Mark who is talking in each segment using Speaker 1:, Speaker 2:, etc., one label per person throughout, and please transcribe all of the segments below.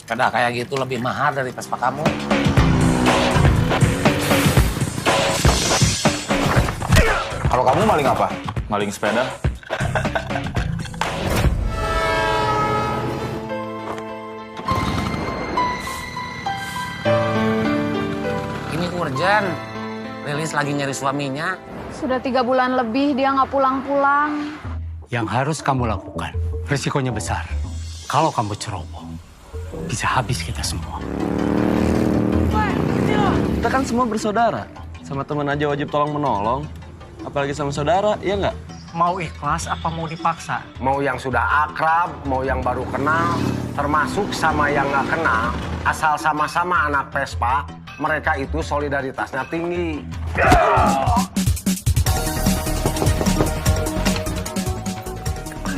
Speaker 1: Sepeda kayak gitu lebih mahal dari Vespa kamu.
Speaker 2: Kalau kamu maling apa?
Speaker 3: Maling sepeda.
Speaker 1: Ini urgent. Lilis lagi nyari suaminya.
Speaker 4: Sudah 3 bulan lebih dia nggak pulang-pulang.
Speaker 5: Yang harus kamu lakukan, risikonya besar. Kalau kamu ceroboh, bisa habis kita semua.
Speaker 6: Kita kan semua bersaudara. Sama teman aja wajib tolong menolong. Apalagi sama saudara, iya nggak?
Speaker 5: Mau ikhlas apa mau dipaksa?
Speaker 1: Mau yang sudah akrab, mau yang baru kenal, termasuk sama yang nggak kenal. Asal sama-sama anak Vespa, mereka itu solidaritasnya tinggi.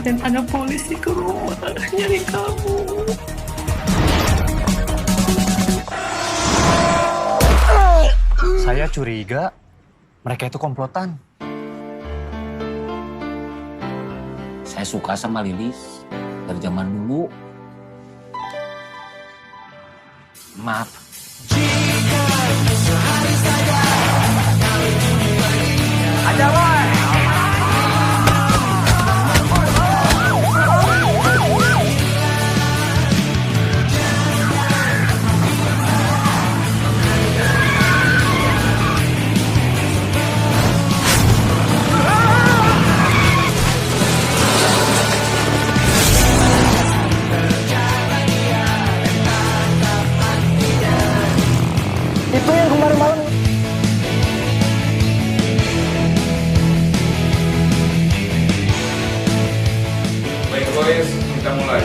Speaker 7: Dan ada polisi ke rumah nyari kamu.
Speaker 5: Saya curiga mereka itu komplotan.
Speaker 1: Saya suka sama Lilis dari zaman dulu. Maaf. Aja, boy!
Speaker 6: Itu yang kemarin malam.
Speaker 3: Baik boys, kita mulai.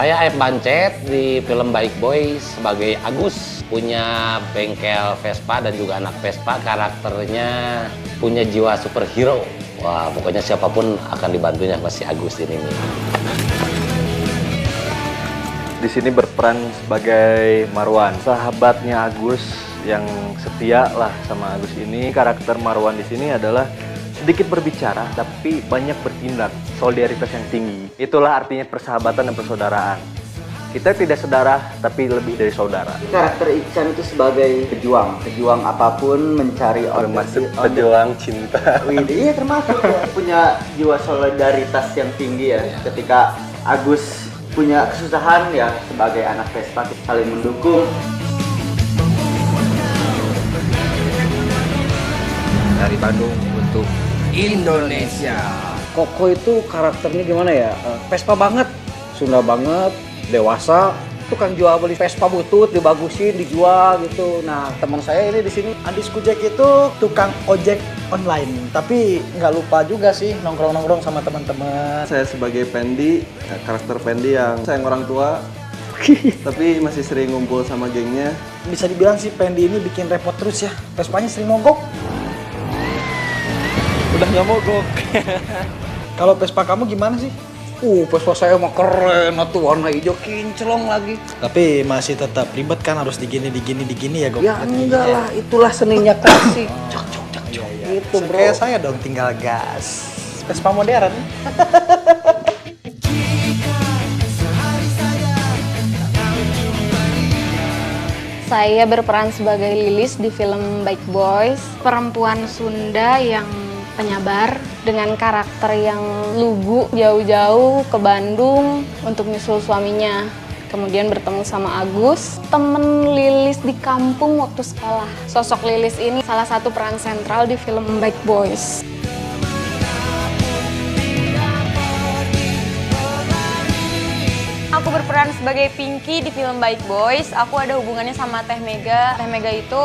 Speaker 1: Saya Aep Bancet di film Baik Boys sebagai Agus. Punya bengkel Vespa dan juga anak Vespa. Karakternya punya jiwa superhero. Wah, pokoknya siapapun akan dibantunya sama si Agus ini nih.
Speaker 6: Di sini berperan sebagai Marwan, sahabatnya Agus yang setia lah sama Agus ini. Karakter Marwan di sini adalah sedikit berbicara tapi banyak bertindak, solidaritas yang tinggi. Itulah artinya persahabatan dan persaudaraan. Kita tidak saudara tapi lebih dari saudara.
Speaker 8: Karakter Iksan itu sebagai pejuang apapun mencari
Speaker 6: Termasuk pejuang cinta.
Speaker 8: Iya termasuk ya. Punya jiwa solidaritas yang tinggi ya. Ketika Agus punya kesusahan ya sebagai anak Vespa kita saling mendukung.
Speaker 2: Dari Bandung untuk Indonesia.
Speaker 8: Koko itu karakternya gimana ya? Vespa banget, Sunda banget, dewasa. Tukang jual beli Vespa butut, dibagusin, dijual gitu. Nah teman saya ini di sini
Speaker 9: Andis Kujek itu tukang ojek online, tapi nggak lupa juga sih nongkrong-nongkrong sama teman-teman.
Speaker 6: Saya sebagai Pendi, karakter Pendi yang sayang orang tua, tapi masih sering ngumpul sama gengnya.
Speaker 9: Bisa dibilang sih Pendi ini bikin repot terus ya, Vespanya sering mogok.
Speaker 6: Udah nggak mogok.
Speaker 9: Kalau Vespa kamu gimana sih?
Speaker 8: Vespa saya mah keren, tuh warna hijau kinclong lagi.
Speaker 9: Tapi masih tetap ribet kan, harus digini ya Gok.
Speaker 8: Ya enggak lah, itulah seninya klasik. Gitu bro.
Speaker 9: Kayak saya dong tinggal gas. Vespa modern.
Speaker 4: Saya berperan sebagai Lilis di film Baik Boys, perempuan Sunda yang penyabar dengan karakter yang lugu, jauh-jauh ke Bandung untuk nyusul suaminya. Kemudian bertemu sama Agus, temen Lilis di kampung waktu sekolah. Sosok Lilis ini salah satu peran sentral di film Baik Boys.
Speaker 10: Aku berperan sebagai Pinky di film Baik Boys. Aku ada hubungannya sama Teh Mega. Teh Mega itu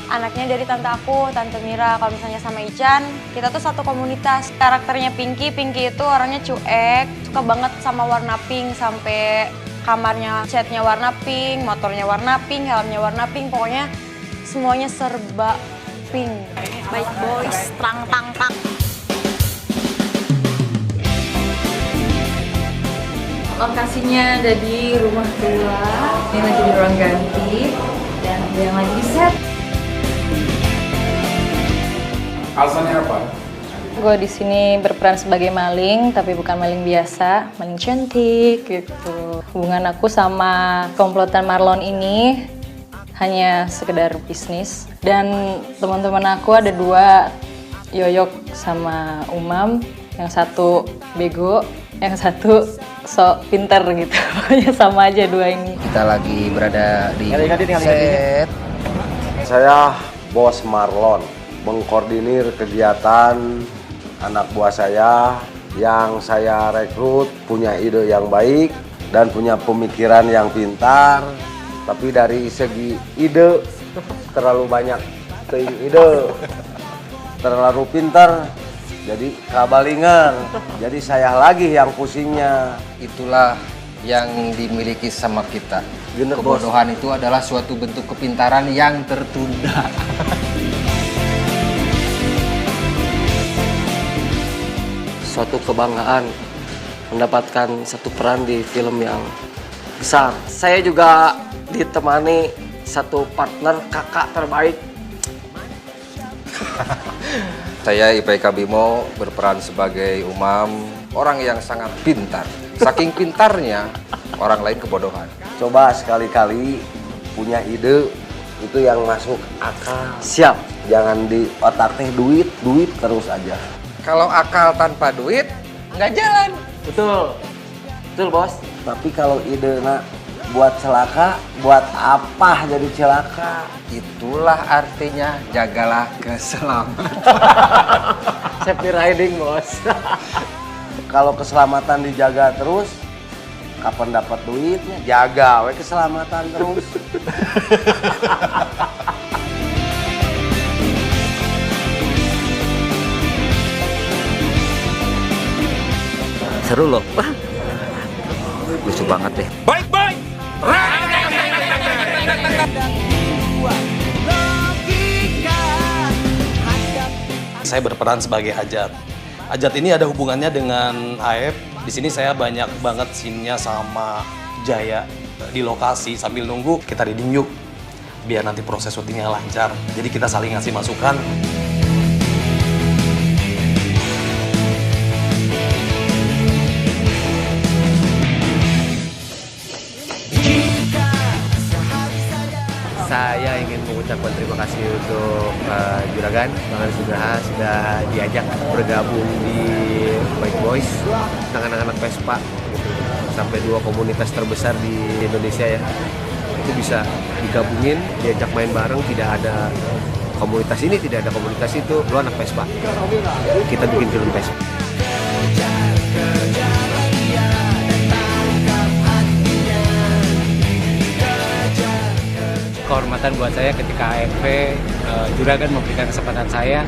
Speaker 10: anaknya dari tante aku, Tante Mira. Kalau misalnya sama Ican, kita tuh satu komunitas. Karakternya Pinky itu orangnya cuek, suka banget sama warna pink, sampai kamarnya catnya warna pink, motornya warna pink, helmnya warna pink, pokoknya semuanya serba pink.
Speaker 7: Baik Boys, tang tang tang.
Speaker 10: Lokasinya ada di rumah tua, ini lagi di ruang ganti, dan ada yang lagi di set.
Speaker 3: Alasannya apa?
Speaker 11: Gue di sini berperan sebagai maling, tapi bukan maling biasa, maling cantik gitu. Hubungan aku sama komplotan Marlon ini hanya sekedar bisnis. Dan teman-teman aku ada dua, Yoyok sama Umam. Yang satu bego, yang satu sok pinter gitu. Pokoknya sama aja dua ini.
Speaker 2: Kita lagi berada di
Speaker 6: set. Saya Bos Marlon, mengkoordinir kegiatan anak buah saya yang saya rekrut punya ide yang baik dan punya pemikiran yang pintar, tapi dari segi ide terlalu banyak ide, terlalu pintar, jadi kabalingan, jadi saya lagi yang pusingnya.
Speaker 2: itulah yang dimiliki sama kita. Kebodohan itu adalah suatu bentuk kepintaran yang tertunda.
Speaker 12: Suatu kebanggaan mendapatkan satu peran di film yang besar. Saya juga ditemani satu partner kakak terbaik.
Speaker 2: Saya IPK Bimo berperan sebagai Umam, orang yang sangat pintar. Saking pintarnya, orang lain kebodohan.
Speaker 6: Coba sekali-kali punya ide itu yang masuk akal.
Speaker 12: Siap.
Speaker 6: Jangan di otak teh duit terus aja.
Speaker 2: Kalau akal tanpa duit, nggak jalan.
Speaker 12: Betul. Betul, Bos.
Speaker 6: Tapi kalau ide buat celaka, buat apa jadi celaka?
Speaker 2: Itulah artinya jagalah keselamatan.
Speaker 12: Safety riding, Bos.
Speaker 6: Kalau keselamatan dijaga terus, kapan dapat duitnya? Jaga we keselamatan terus.
Speaker 2: Seru loh. Lucu banget deh.
Speaker 3: Baik-baik.
Speaker 13: Saya berperan sebagai Ajat. Ajat ini ada hubungannya dengan Aep. Di sini saya banyak banget scene-nya sama Jaya di lokasi sambil nunggu kita reading yuk biar nanti proses syutingnya lancar. Jadi kita saling ngasih masukan.
Speaker 14: Saya ingin mengucapkan terima kasih untuk Juragan, Bang Aris Nugraha sudah diajak bergabung di Bike Boys, anak-anak Vespa gitu. Sampai 2 komunitas terbesar di Indonesia ya. Itu bisa digabungin, diajak main bareng, tidak ada komunitas ini, tidak ada komunitas itu, lu anak Vespa. Kita bikin film Vespa.
Speaker 5: Kehormatan buat saya ketika AFV Juragan memberikan kesempatan saya.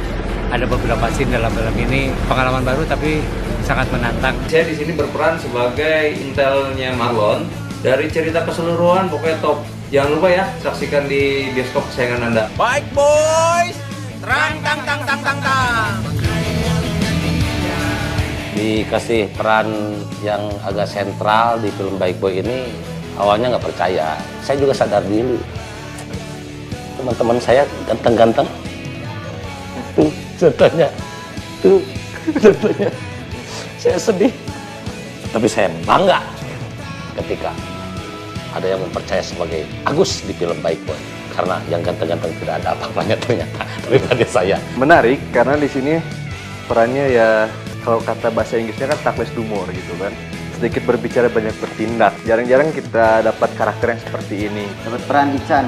Speaker 5: Ada beberapa scene dalam film ini, pengalaman baru tapi sangat menantang.
Speaker 15: Saya di sini berperan sebagai intelnya Marlon. Dari cerita keseluruhan pokoknya top. Jangan lupa ya, saksikan di bioskop kesayangan Anda.
Speaker 2: Bike Boys, terang tang tang tang tang tang.
Speaker 1: Dikasih peran yang agak sentral di film Bike Boy ini, awalnya nggak percaya. Saya juga sadar diri. Teman-teman saya ganteng-ganteng. Tuh, contohnya. Tuh, contohnya. Saya sedih. Tapi saya bangga ketika ada yang mempercaya sebagai Agus di film Bike Boy. Karena yang ganteng-ganteng tidak ada apa-apanya ternyata daripada saya.
Speaker 6: Menarik karena di sini perannya ya kalau kata bahasa Inggrisnya kan tactless humor gitu kan. Sedikit berbicara banyak bertindak. Jarang-jarang kita dapat karakter yang seperti ini.
Speaker 8: Dapat peran Ican.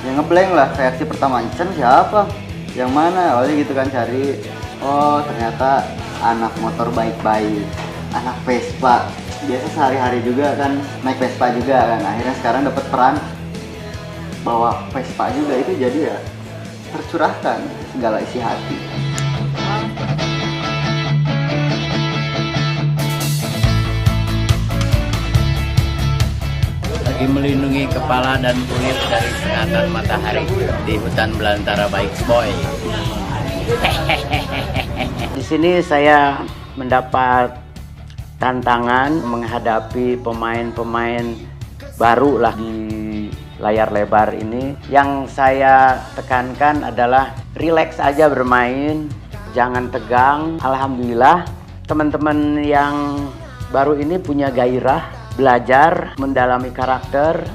Speaker 8: Yang ngeblank lah, reaksi pertama Ican siapa? Yang mana? Awalnya gitu kan cari, oh ternyata anak motor baik-baik, anak Vespa. Biasa sehari-hari juga kan naik Vespa juga kan. Akhirnya sekarang dapat peran bawa Vespa juga, itu jadi ya tercurahkan segala isi hati.
Speaker 16: Lagi melindungi kepala dan kulit dari sengatan matahari di hutan belantara Bike Boy.
Speaker 17: Di sini saya mendapat tantangan menghadapi pemain-pemain baru lah di layar lebar ini. Yang saya tekankan adalah rileks aja bermain, jangan tegang. Alhamdulillah teman-teman yang baru ini punya gairah belajar mendalami karakter,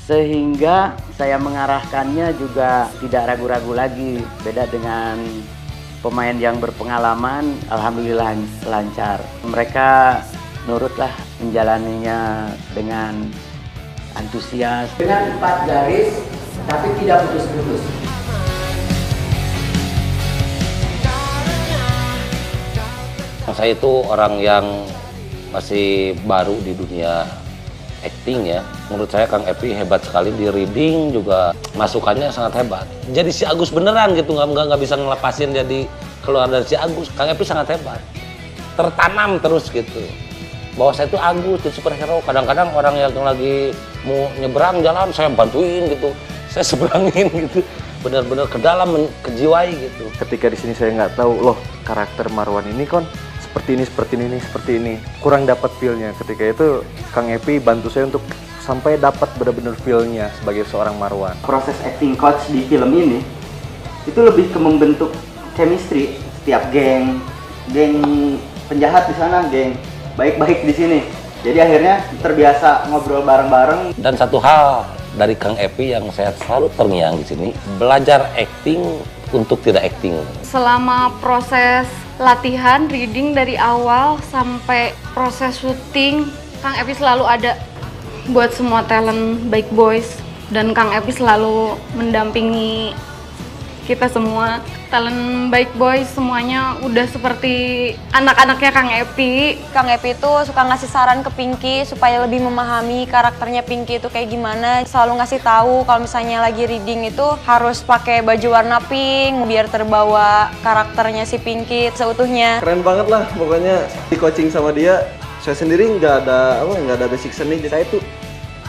Speaker 17: sehingga saya mengarahkannya juga tidak ragu-ragu lagi. Beda dengan pemain yang berpengalaman, alhamdulillah lancar. Mereka nurutlah menjalaninya dengan antusias. Dengan 4 garis, tapi tidak putus-putus.
Speaker 1: Saya itu orang yang masih baru di dunia acting ya. Menurut saya Kang Epi hebat sekali di reading, juga masukannya sangat hebat. Jadi si Agus beneran gitu, nggak bisa ngelepasin jadi keluar dari si Agus. Kang Epi sangat hebat, tertanam terus gitu. Bahwa saya itu Agus, itu superhero. Kadang-kadang orang yang lagi mau nyebrang jalan, saya bantuin gitu, saya seberangin gitu. Benar-benar ke dalam, kejiwai gitu.
Speaker 6: Ketika di sini saya nggak tahu, loh karakter Marwan ini kan seperti ini. Kurang dapat feel-nya. Ketika itu Kang Epi bantu saya untuk sampai dapat benar-benar feel-nya sebagai seorang Marwan.
Speaker 8: Proses acting coach di film ini itu lebih ke membentuk chemistry. Setiap geng penjahat di sana, geng baik-baik di sini. Jadi akhirnya terbiasa ngobrol bareng-bareng.
Speaker 1: Dan satu hal dari Kang Epi yang saya selalu terngiang di sini, belajar acting untuk tidak acting.
Speaker 4: Selama proses latihan reading dari awal sampai proses syuting, Kang Epi selalu ada buat semua talent Baik Boys, dan Kang Epi selalu mendampingi kita semua. Talent Baik Boys semuanya udah seperti anak-anaknya Kang Epi.
Speaker 10: Kang Epi itu suka ngasih saran ke Pinky supaya lebih memahami karakternya Pinky itu kayak gimana. Selalu ngasih tahu kalau misalnya lagi reading itu harus pakai baju warna pink biar terbawa karakternya si Pinky seutuhnya.
Speaker 18: Keren banget lah pokoknya di coaching sama dia. Saya sendiri nggak ada basic seni. Saya tuh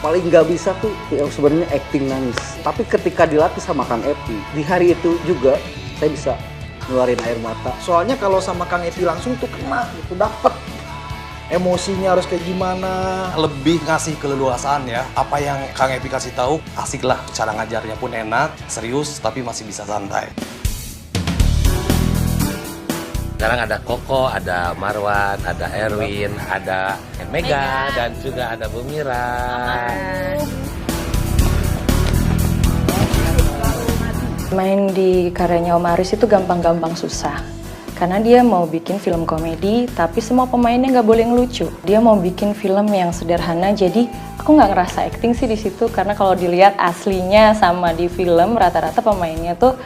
Speaker 18: paling nggak bisa tuh yang sebenarnya acting nangis. Tapi ketika dilatih sama Kang Epi, di hari itu juga saya bisa ngeluarin air mata.
Speaker 9: Soalnya kalau sama Kang Epi langsung tuh kena gitu, dapet emosinya harus kayak gimana.
Speaker 13: Lebih ngasih keleluasaan ya. Apa yang Kang Epi kasih tahu, asik lah. Cara ngajarnya pun enak, serius tapi masih bisa santai.
Speaker 1: Sekarang ada Koko, ada Marwan, ada Erwin, ada Mega, dan juga ada Bu Mira.
Speaker 11: Main di karyanya Om Aris itu gampang-gampang susah. Karena dia mau bikin film komedi, tapi semua pemainnya nggak boleh ngelucu. Dia mau bikin film yang sederhana, jadi aku nggak ngerasa acting sih di situ. Karena kalau dilihat aslinya sama di film, rata-rata pemainnya tuh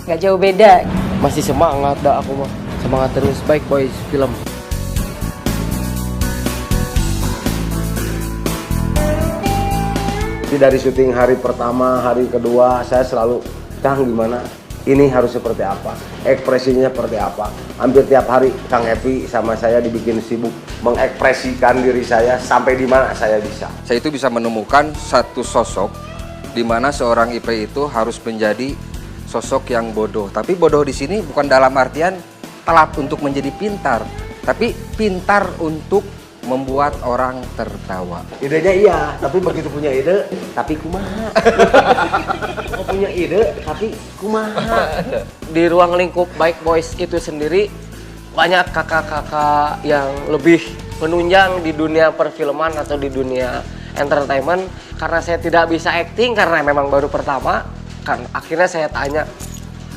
Speaker 11: nggak jauh beda.
Speaker 12: Masih semangat dah aku mah. Semangat terus, Baik Boys film.
Speaker 19: Dari syuting hari pertama, hari kedua, saya selalu, Kang gimana? Ini harus seperti apa? Ekspresinya seperti apa? Hampir tiap hari Kang Epi sama saya dibikin sibuk mengekspresikan diri saya sampai di mana saya bisa.
Speaker 2: Saya itu bisa menemukan satu sosok di mana seorang IP itu harus menjadi sosok yang bodoh. Tapi bodoh di sini bukan dalam artian telat untuk menjadi pintar, tapi pintar untuk membuat orang tertawa.
Speaker 19: Idenya iya, tapi begitu punya ide, tapi kumaha. Punya ide, tapi kumaha.
Speaker 12: Di ruang lingkup Baik Boys itu sendiri banyak kakak-kakak yang lebih menunjang di dunia perfilman atau di dunia entertainment. Karena saya tidak bisa acting karena memang baru pertama, kan akhirnya saya tanya,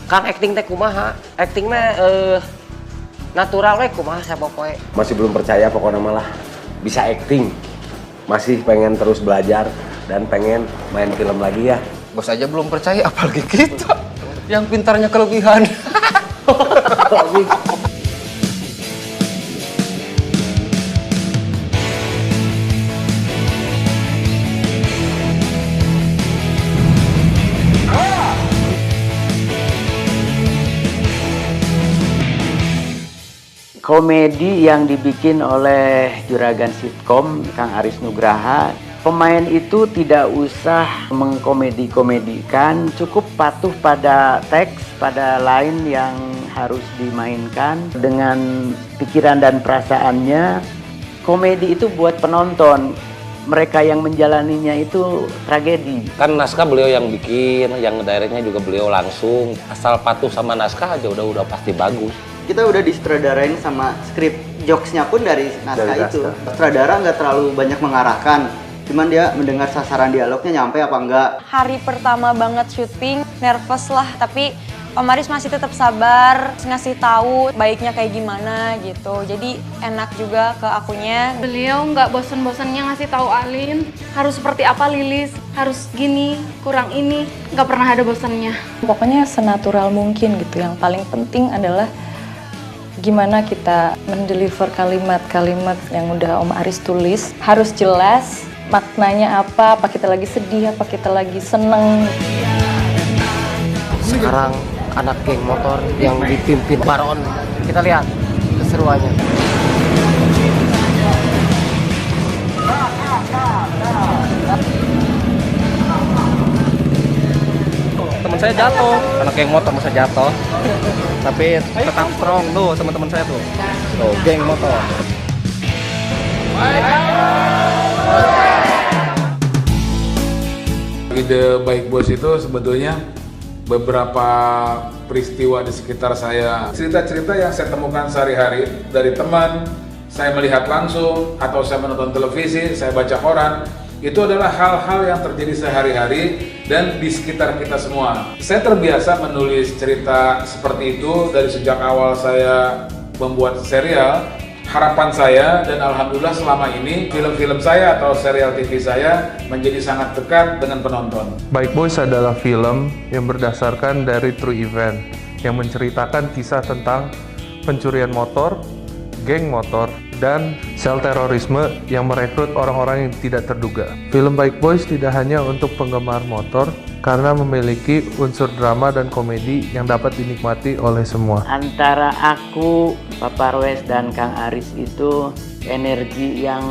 Speaker 12: Kang acting teh kumaha? Acting teh natural we kumaha siapa poe.
Speaker 19: Masih belum percaya pokoknya malah bisa acting. Masih pengen terus belajar dan pengen main film lagi ya.
Speaker 2: Bos aja belum percaya, apalagi kita yang pintarnya kelebihan.
Speaker 17: Komedi yang dibikin oleh juragan sitkom Kang Aris Nugraha, pemain itu tidak usah mengkomedi-komedikan, cukup patuh pada teks, pada line yang harus dimainkan dengan pikiran dan perasaannya. Komedi itu buat penonton, mereka yang menjalaninya itu tragedi.
Speaker 1: Kan naskah beliau yang bikin, yang directnya juga beliau langsung. Asal patuh sama naskah aja udah pasti bagus.
Speaker 8: Kita udah disutradarain sama skrip, jokesnya pun dari naskah itu. Sutradara nggak terlalu banyak mengarahkan, cuman dia mendengar sasaran dialognya nyampe apa enggak.
Speaker 10: Hari pertama banget syuting, nervous lah, tapi Om Aris masih tetap sabar, ngasih tahu baiknya kayak gimana gitu. Jadi enak juga ke akunya.
Speaker 4: Beliau nggak bosen-bosennya ngasih tahu Alin harus seperti apa Lilis, harus gini, kurang ini, nggak pernah ada bosennya.
Speaker 11: Pokoknya senatural mungkin gitu. Yang paling penting adalah gimana kita mendeliver kalimat-kalimat yang udah Om Aris tulis. Harus jelas maknanya apa kita lagi sedih, apa kita lagi seneng.
Speaker 12: Sekarang anak geng motor yang dipimpin Baron. Kita lihat keseruannya.
Speaker 13: Teman saya jatuh, anak geng motor masa jatuh. Tapi tetap strong tuh teman-teman saya tuh. Tuh, geng motor.
Speaker 3: Ide Baik Boys itu sebetulnya beberapa peristiwa di sekitar saya. Cerita-cerita yang saya temukan sehari-hari dari teman, saya melihat langsung, atau saya menonton televisi, saya baca koran. Itu adalah hal-hal yang terjadi sehari-hari dan di sekitar kita semua. Saya terbiasa menulis cerita seperti itu dari sejak awal saya membuat serial. Harapan saya dan alhamdulillah selama ini film-film saya atau serial TV saya menjadi sangat dekat dengan penonton.
Speaker 20: Baik Boys adalah film yang berdasarkan dari true event yang menceritakan kisah tentang pencurian motor, geng motor, dan sel terorisme yang merekrut orang-orang yang tidak terduga. Film Baik Boys tidak hanya untuk penggemar motor karena memiliki unsur drama dan komedi yang dapat dinikmati oleh semua.
Speaker 17: Antara aku, Papa Roes, dan Kang Aris itu energi yang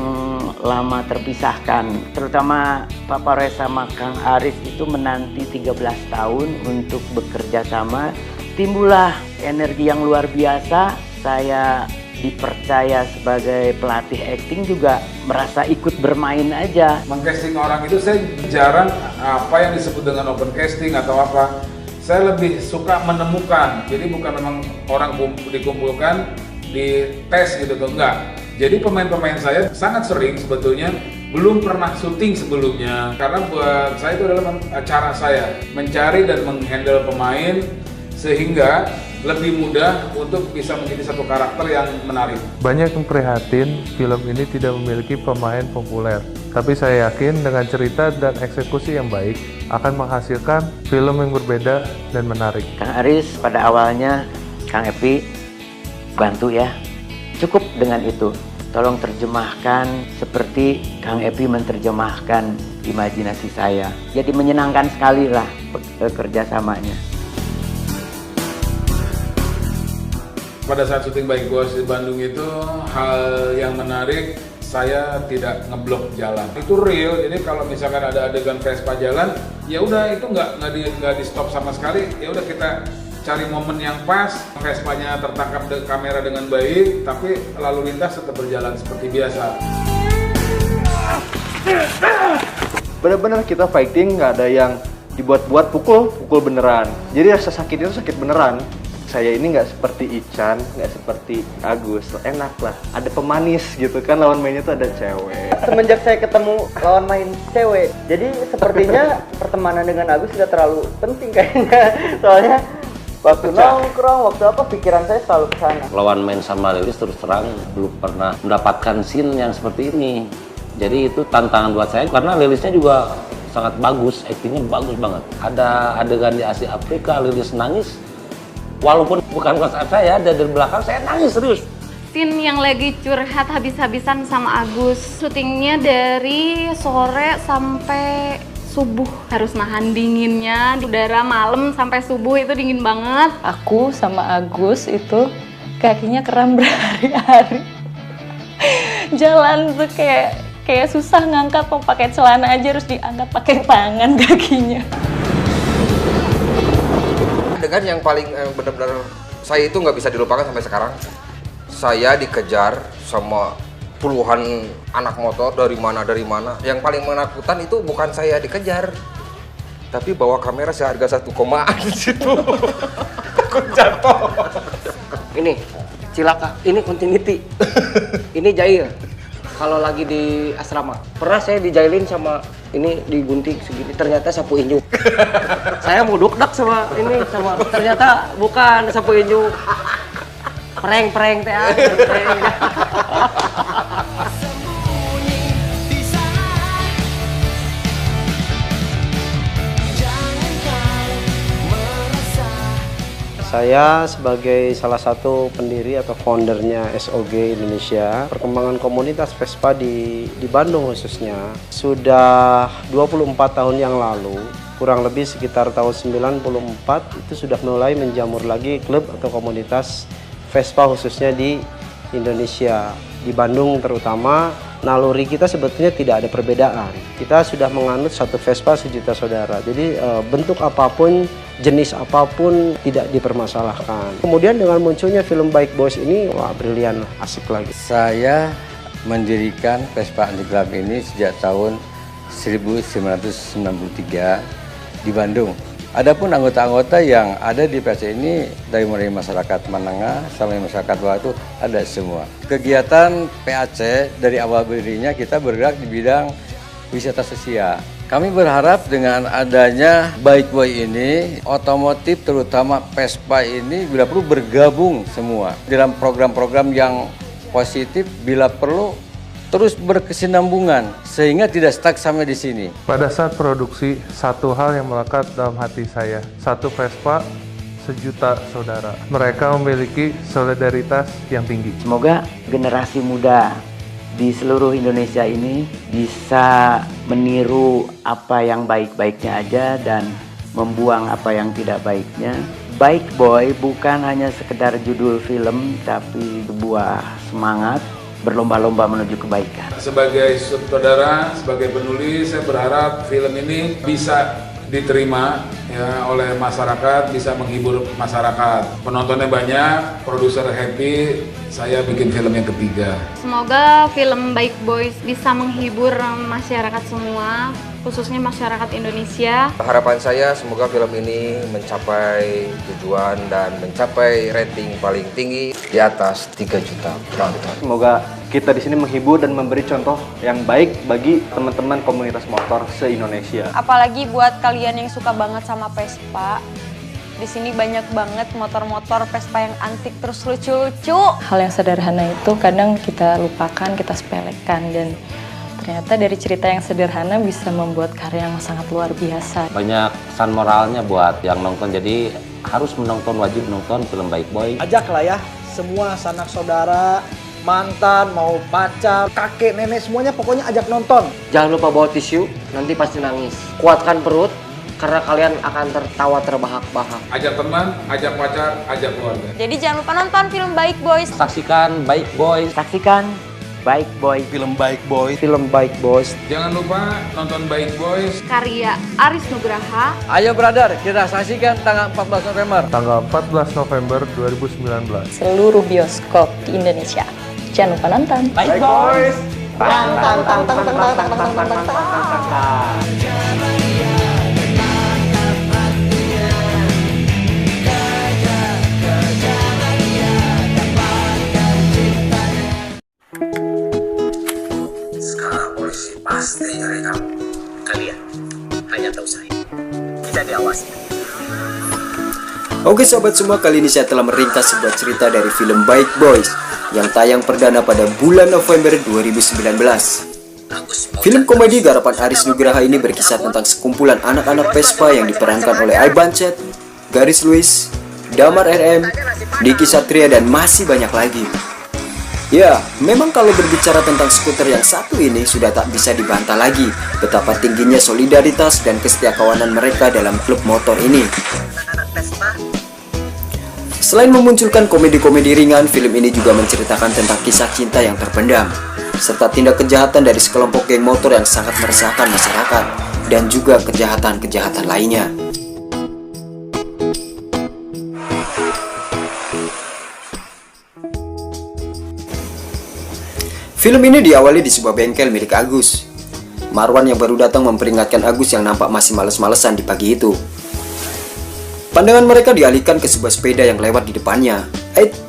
Speaker 17: lama terpisahkan. Terutama Papa Roes sama Kang Aris itu menanti 13 tahun untuk bekerja sama. Timbullah energi yang luar biasa. Saya dipercaya sebagai pelatih acting juga merasa ikut bermain aja.
Speaker 3: Mengcasting orang itu saya jarang apa yang disebut dengan open casting atau apa. Saya lebih suka menemukan. Jadi bukan memang orang dikumpulkan di tes gitu tuh, enggak. Jadi pemain-pemain saya sangat sering sebetulnya belum pernah syuting sebelumnya. Karena buat saya itu adalah cara saya mencari dan menghandle pemain sehingga lebih mudah untuk bisa menjadi satu karakter yang menarik.
Speaker 20: Banyak yang prihatin film ini tidak memiliki pemain populer. Tapi saya yakin dengan cerita dan eksekusi yang baik akan menghasilkan film yang berbeda dan menarik.
Speaker 17: Kang Aris pada awalnya, Kang Epi bantu ya. Cukup dengan itu. Tolong terjemahkan seperti Kang Epi menerjemahkan imajinasi saya. Jadi menyenangkan sekali lah kerjasamanya.
Speaker 3: Pada saat syuting Baik Boys di Bandung itu hal yang menarik, saya tidak ngeblok jalan. Itu real, jadi kalau misalkan ada adegan Vespa jalan, ya udah itu nggak di stop sama sekali. Ya udah kita cari momen yang pas, Vespanya tertangkap kamera dengan baik, tapi lalu lintas tetap berjalan seperti biasa.
Speaker 6: Bener-bener kita fighting, nggak ada yang dibuat-buat, pukul beneran. Jadi rasa sakit itu sakit beneran. Saya ini nggak seperti Ican, nggak seperti Agus, enak lah. Ada pemanis gitu kan, lawan mainnya tuh ada cewek.
Speaker 8: Semenjak saya ketemu lawan main cewek, jadi sepertinya pertemanan dengan Agus sudah terlalu penting kayaknya. Soalnya waktu nongkrong, waktu apa, pikiran saya selalu ke sana.
Speaker 1: Lawan main sama Lilis terus terang belum pernah mendapatkan scene yang seperti ini. Jadi itu tantangan buat saya karena Lilisnya juga sangat bagus, aktingnya bagus banget. Ada adegan di Asia Afrika, Lilis nangis. Walaupun bukan konsep saya, dari belakang saya nangis serius.
Speaker 4: Scene yang lagi curhat habis-habisan sama Agus. Syutingnya dari sore sampai subuh, harus nahan dinginnya. Udara malam sampai subuh itu dingin banget.
Speaker 11: Aku sama Agus itu kakinya kram berhari-hari. Jalan tuh kayak susah ngangkat, mau pakai celana aja harus diangkat pakai tangan kakinya.
Speaker 2: Adegan yang paling benar-benar saya itu nggak bisa dilupakan sampai sekarang. Saya dikejar sama puluhan anak motor dari mana. Yang paling menakutkan itu bukan saya dikejar, tapi bawa kamera seharga 1 di situ. Takut jatuh.
Speaker 12: Ini cilaka, ini continuity. Ini jahil. Kalau lagi di asrama, pernah saya dijailin sama ini digunting segini, ternyata sapu injuk. Saya mau dukdak sama ini, ternyata bukan sapu injuk. Prank teh.
Speaker 21: Saya sebagai salah satu pendiri atau foundernya SOG Indonesia, perkembangan komunitas Vespa di Bandung khususnya, sudah 24 tahun yang lalu, kurang lebih sekitar tahun 94, itu sudah mulai menjamur lagi klub atau komunitas Vespa khususnya di Indonesia. Di Bandung terutama, naluri kita sebetulnya tidak ada perbedaan. Kita sudah menganut satu Vespa sejuta saudara. Jadi bentuk apapun, jenis apapun tidak dipermasalahkan. Kemudian dengan munculnya film Bike Boys ini, wah brilian, asik lagi.
Speaker 22: Saya mendirikan Vespa Underground ini sejak tahun 1993 di Bandung. Adapun anggota-anggota yang ada di PC ini dari mulai masyarakat menengah sampai masyarakat bawah itu ada semua. Kegiatan PAC dari awal berdirinya kita bergerak di bidang wisata sosial. Kami berharap dengan adanya Bike Boy ini, otomotif terutama Vespa ini bila perlu bergabung semua dalam program-program yang positif, bila perlu terus berkesinambungan sehingga tidak stuck sampai di sini.
Speaker 20: Pada saat produksi, satu hal yang melekat dalam hati saya, satu Vespa, sejuta saudara. Mereka memiliki solidaritas yang tinggi.
Speaker 17: Semoga generasi muda di seluruh Indonesia ini bisa meniru apa yang baik-baiknya aja dan membuang apa yang tidak baiknya. Bike Boy bukan hanya sekedar judul film, tapi sebuah semangat berlomba-lomba menuju kebaikan.
Speaker 3: Sebagai saudara, sebagai penulis, saya berharap film ini bisa diterima ya oleh masyarakat, bisa menghibur masyarakat. Penontonnya banyak, produser happy, saya bikin film yang ketiga.
Speaker 4: Semoga film Bike Boys bisa menghibur masyarakat semua, khususnya masyarakat Indonesia.
Speaker 2: Harapan saya semoga film ini mencapai tujuan dan mencapai rating paling tinggi di atas 3 juta penonton.
Speaker 6: Semoga kita di sini menghibur dan memberi contoh yang baik bagi teman-teman komunitas motor se-Indonesia.
Speaker 10: Apalagi buat kalian yang suka banget sama Vespa. Di sini banyak banget motor-motor Vespa yang antik terus lucu-lucu.
Speaker 11: Hal yang sederhana itu kadang kita lupakan, kita sepelekan, dan ternyata dari cerita yang sederhana bisa membuat karya yang sangat luar biasa.
Speaker 1: Banyak pesan moralnya buat yang nonton, jadi harus menonton, wajib nonton film Bike Boy.
Speaker 9: Ajaklah ya semua sanak saudara, mantan, mau pacar, kakek, nenek, semuanya pokoknya ajak nonton.
Speaker 12: Jangan lupa bawa tisu, nanti pasti nangis. Kuatkan perut, karena kalian akan tertawa terbahak-bahak.
Speaker 3: Ajak teman, ajak pacar, ajak keluarga.
Speaker 10: Jadi jangan lupa nonton film Bike Boys.
Speaker 1: Saksikan Bike Boys.
Speaker 17: Saksikan Bike Boy.
Speaker 13: Film Bike Boys.
Speaker 9: Film Bike Boys.
Speaker 3: Jangan lupa nonton Bike Boys.
Speaker 4: Karya Aris Nugraha.
Speaker 22: Ayo brother, kita saksikan tanggal 14 November.
Speaker 20: Tanggal 14 November 2019.
Speaker 11: Seluruh bioskop di Indonesia. Jangan lupa nonton.
Speaker 22: Bike Boys.
Speaker 9: Tang tang tang tang tang tang tang tang tang tang.
Speaker 23: Sekarang polisi pasti nyari kamu. Kalian hanya tahu saya. Kita diawasi.
Speaker 24: Oke sahabat semua, kali ini saya telah meringkas sebuah cerita dari film Bike Boys yang tayang perdana pada bulan November 2019. Film komedi garapan Aris Nugraha ini berkisah tentang sekumpulan anak-anak Vespa yang diperankan oleh Iban Chet, Garis Luis, Damar RM, Diki Satria, dan masih banyak lagi. Ya, memang kalau berbicara tentang skuter yang satu ini sudah tak bisa dibantah lagi betapa tingginya solidaritas dan kesetiakawanan mereka dalam klub motor ini. Selain memunculkan komedi-komedi ringan, film ini juga menceritakan tentang kisah cinta yang terpendam, serta tindak kejahatan dari sekelompok geng motor yang sangat meresahkan masyarakat, dan juga kejahatan-kejahatan lainnya. Film ini diawali di sebuah bengkel milik Agus. Marwan yang baru datang memperingatkan Agus yang nampak masih males-malesan di pagi itu. Pandangan mereka dialihkan ke sebuah sepeda yang lewat di depannya.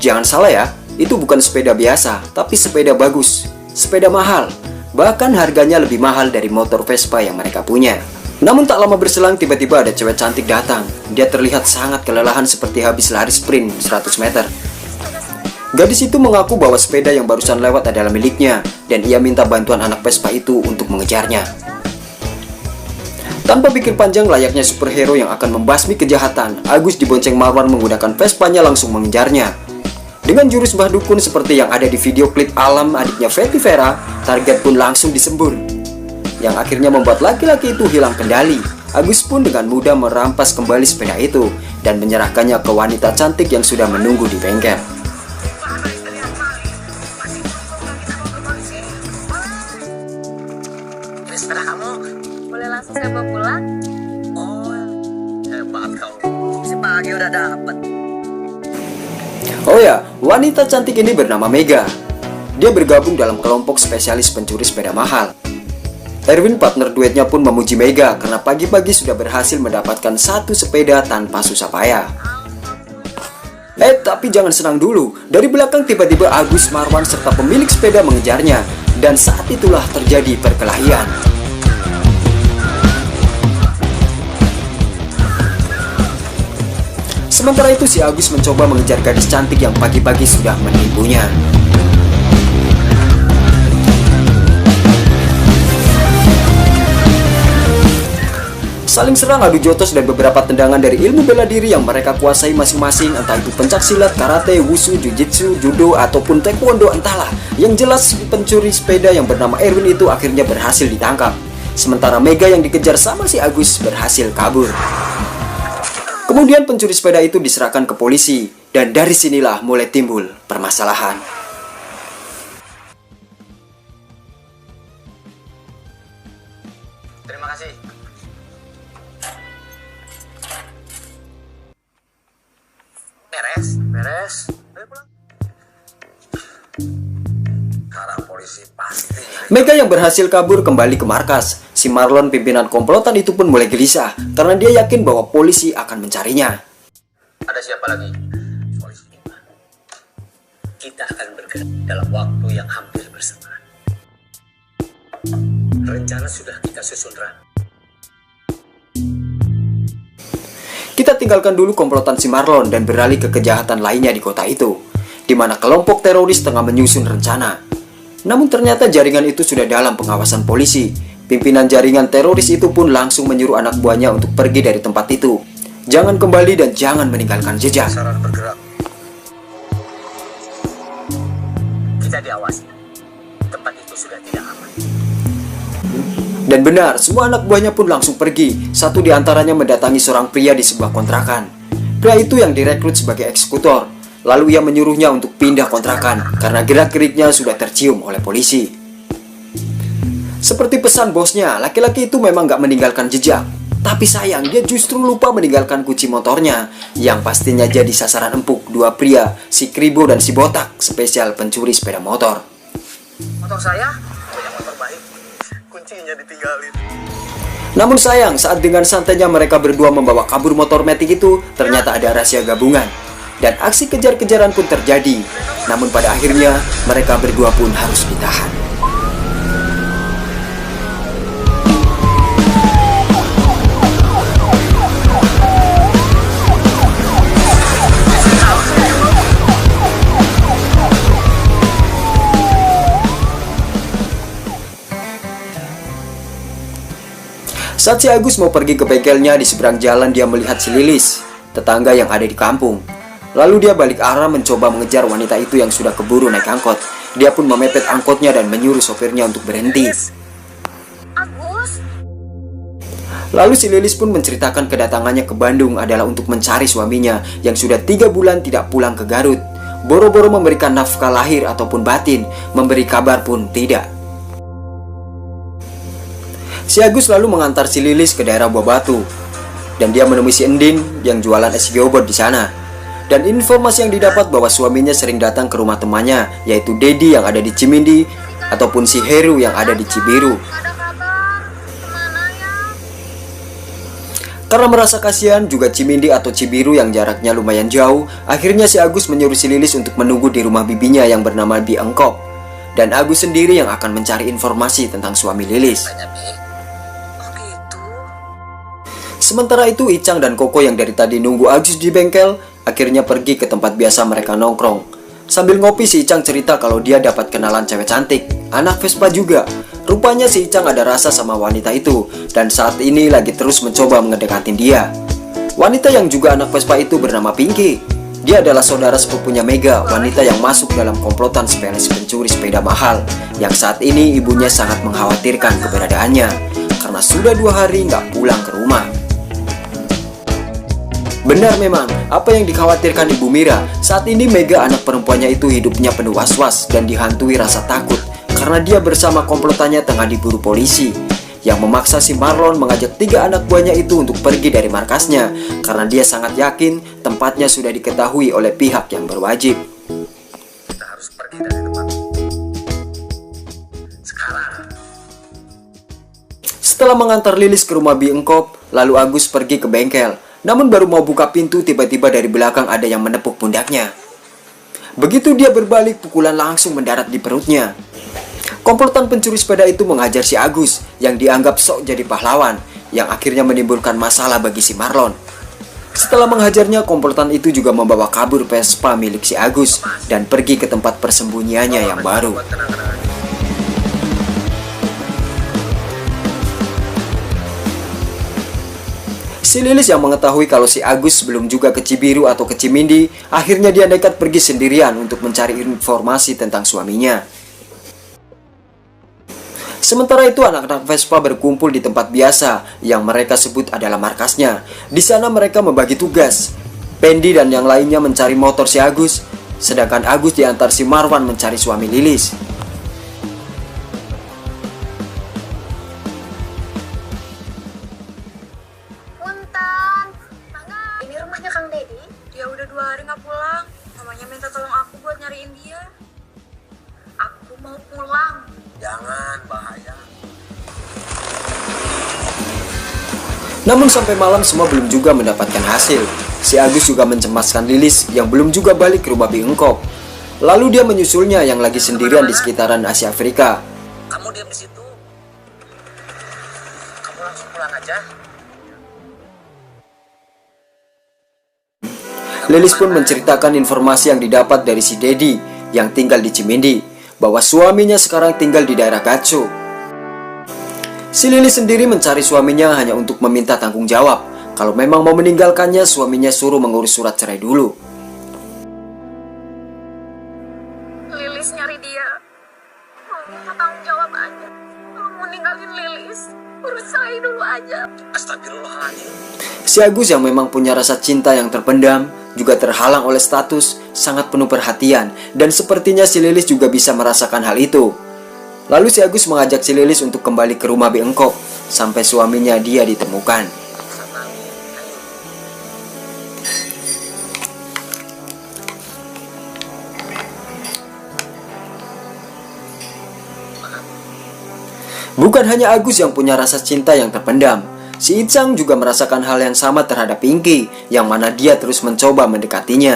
Speaker 24: Jangan salah ya, itu bukan sepeda biasa, tapi sepeda bagus, sepeda mahal. Bahkan harganya lebih mahal dari motor Vespa yang mereka punya. Namun tak lama berselang tiba-tiba ada cewek cantik datang. Dia terlihat sangat kelelahan seperti habis lari sprint 100 meter. Gadis itu mengaku bahwa sepeda yang barusan lewat adalah miliknya dan ia minta bantuan anak Vespa itu untuk mengejarnya. Tanpa pikir panjang layaknya superhero yang akan membasmi kejahatan, Agus dibonceng Marwan menggunakan Vespanya langsung mengejarnya. Dengan jurus mbah dukun seperti yang ada di video klip Alam adiknya Fetty Vera, target pun langsung disembur, yang akhirnya membuat laki-laki itu hilang kendali. Agus pun dengan mudah merampas kembali sepeda itu dan menyerahkannya ke wanita cantik yang sudah menunggu di bengkel.
Speaker 23: Sepeda kamu
Speaker 10: Boleh langsung saya bawa pulang?
Speaker 23: Oh, hebat kamu. Si pagi udah dapet.
Speaker 24: Oh ya, wanita cantik ini bernama Mega. Dia bergabung dalam kelompok spesialis pencuri sepeda mahal. Erwin, partner duetnya, pun memuji Mega karena pagi-pagi sudah berhasil mendapatkan satu sepeda tanpa susah payah. Tapi jangan senang dulu. Dari belakang tiba-tiba Agus, Marwan, serta pemilik sepeda mengejarnya. Dan saat itulah terjadi perkelahian. Sementara itu si Agus mencoba mengejar gadis cantik yang pagi-pagi sudah menipunya. Saling serang, adu jotos, dan beberapa tendangan dari ilmu bela diri yang mereka kuasai masing-masing, entah itu pencaksilat, karate, wushu, jujitsu, judo, ataupun taekwondo, entahlah. Yang jelas pencuri sepeda yang bernama Erwin itu akhirnya berhasil ditangkap. Sementara Mega yang dikejar sama si Agus berhasil kabur. Kemudian pencuri sepeda itu diserahkan ke polisi, dan dari sinilah mulai timbul permasalahan.
Speaker 23: Terima kasih. Beres. Ayo pulang. Karena polisi pasti.
Speaker 24: Mega yang berhasil kabur kembali ke markas. Si Marlon, pimpinan komplotan itu, pun mulai gelisah karena dia yakin bahwa polisi akan mencarinya.
Speaker 23: Ada siapa lagi? Polisi. Kita akan bergerak dalam waktu yang hampir bersamaan. Rencana sudah kita susun rapi.
Speaker 24: Kita tinggalkan dulu komplotan si Marlon dan beralih ke kejahatan lainnya di kota itu, di mana kelompok teroris tengah menyusun rencana. Namun ternyata jaringan itu sudah dalam pengawasan polisi. Pimpinan jaringan teroris itu pun langsung menyuruh anak buahnya untuk pergi dari tempat itu. Jangan kembali dan jangan meninggalkan jejak.
Speaker 23: Saran bergerak. Kita diawasi. Tempat itu sudah tidak aman.
Speaker 24: Dan benar, semua anak buahnya pun langsung pergi. Satu di antaranya mendatangi seorang pria di sebuah kontrakan. Pria itu yang direkrut sebagai eksekutor. Lalu ia menyuruhnya untuk pindah kontrakan karena gerak-geriknya sudah tercium oleh polisi. Seperti pesan bosnya, laki-laki itu memang gak meninggalkan jejak. Tapi sayang, dia justru lupa meninggalkan kunci motornya, yang pastinya jadi sasaran empuk dua pria, si Kribo dan si Botak, spesial pencuri sepeda motor.
Speaker 23: Motor saya punya motor baik. Kuncinya ditinggalin.
Speaker 24: Namun sayang, saat dengan santainya mereka berdua membawa kabur motor metik itu, ternyata ada rahasia gabungan. Dan aksi kejar-kejaran pun terjadi. Namun pada akhirnya, mereka berdua pun harus ditahan. Saat si Agus mau pergi ke bengkelnya, di seberang jalan dia melihat si Lilis, tetangga yang ada di kampung. Lalu dia balik arah mencoba mengejar wanita itu yang sudah keburu naik angkot. Dia pun memepet angkotnya dan menyuruh sopirnya untuk berhenti.
Speaker 10: Agus.
Speaker 24: Lalu si Lilis pun menceritakan kedatangannya ke Bandung adalah untuk mencari suaminya yang sudah 3 bulan tidak pulang ke Garut. Boro-boro memberikan nafkah lahir ataupun batin, memberi kabar pun tidak. Si Agus lalu mengantar si Lilis ke daerah Buah Batu, dan dia menemui si Endin yang jualan es geobot di sana. Dan informasi yang didapat bahwa suaminya sering datang ke rumah temannya, yaitu Dedi yang ada di Cimindi, ataupun si Heru yang ada di Cibiru. Karena merasa kasihan juga Cimindi atau Cibiru yang jaraknya lumayan jauh, akhirnya si Agus menyuruh si Lilis untuk menunggu di rumah bibinya yang bernama Bi Engkop. Dan Agus sendiri yang akan mencari informasi tentang suami Lilis. Sementara itu Icang dan Koko yang dari tadi nunggu Agus di bengkel, akhirnya pergi ke tempat biasa mereka nongkrong. Sambil ngopi si Icang cerita kalau dia dapat kenalan cewek cantik, anak Vespa juga. Rupanya si Icang ada rasa sama wanita itu, dan saat ini lagi terus mencoba mendekatin dia. Wanita yang juga anak Vespa itu bernama Pinky. Dia adalah saudara sepupunya Mega, wanita yang masuk dalam komplotan sepele pencuri sepeda mahal, yang saat ini ibunya sangat mengkhawatirkan keberadaannya, karena sudah 2 hari nggak pulang ke rumah. Benar memang, apa yang dikhawatirkan Ibu Mira, saat ini Mega anak perempuannya itu hidupnya penuh was-was dan dihantui rasa takut, karena dia bersama komplotannya tengah diburu polisi, yang memaksa si Marlon mengajak 3 anak buahnya itu untuk pergi dari markasnya, karena dia sangat yakin tempatnya sudah diketahui oleh pihak yang berwajib.
Speaker 23: Kita harus pergi dari tempat sekarang.
Speaker 24: Setelah mengantar Lilis ke rumah Bi Engkop, lalu Agus pergi ke bengkel. Namun baru mau buka pintu, tiba-tiba dari belakang ada yang menepuk pundaknya. Begitu dia berbalik, pukulan langsung mendarat di perutnya. Komplotan pencuri sepeda itu menghajar si Agus yang dianggap sok jadi pahlawan, yang akhirnya menimbulkan masalah bagi si Marlon. Setelah menghajarnya, komplotan itu juga membawa kabur Vespa milik si Agus dan pergi ke tempat persembunyiannya yang baru. Si Lilis yang mengetahui kalau si Agus belum juga ke Cibiru atau ke Cimindi, akhirnya dia nekat pergi sendirian untuk mencari informasi tentang suaminya. Sementara itu anak-anak Vespa berkumpul di tempat biasa yang mereka sebut adalah markasnya. Di sana mereka membagi tugas. Pendi dan yang lainnya mencari motor si Agus, sedangkan Agus diantar si Marwan mencari suami Lilis.
Speaker 5: Ini rumahnya Kang Dedi. Dia udah 2 hari nggak pulang. Mamanya minta tolong aku buat nyariin dia. Aku mau pulang.
Speaker 23: Jangan, bahaya.
Speaker 24: Namun sampai malam semua belum juga mendapatkan hasil. Si Agus juga mencemaskan Lilis yang belum juga balik ke rumah Bi Engkop. Lalu dia menyusulnya yang lagi sendirian di sekitaran Asia Afrika.
Speaker 23: Kamu diam di situ. Kamu langsung pulang aja.
Speaker 24: Lilis pun menceritakan informasi yang didapat dari si Dedi yang tinggal di Cimindi, bahwa suaminya sekarang tinggal di daerah Gatsu. Si Lilis sendiri mencari suaminya hanya untuk meminta tanggung jawab. Kalau memang mau meninggalkannya, suaminya suruh mengurus surat cerai dulu.
Speaker 5: Lilis nyari dia. Mau minta tanggung jawab aja. Kalau mau ninggalin Lilis, urus saya dulu aja.
Speaker 23: Astagfirullahaladzim.
Speaker 24: Si Agus yang memang punya rasa cinta yang terpendam, juga terhalang oleh status, sangat penuh perhatian, dan sepertinya si Lilis juga bisa merasakan hal itu. Lalu si Agus mengajak si Lilis untuk kembali ke rumah Bi Engkop, sampai suaminya dia ditemukan. Bukan hanya Agus yang punya rasa cinta yang terpendam, si Icang juga merasakan hal yang sama terhadap Pinky, yang mana dia terus mencoba mendekatinya.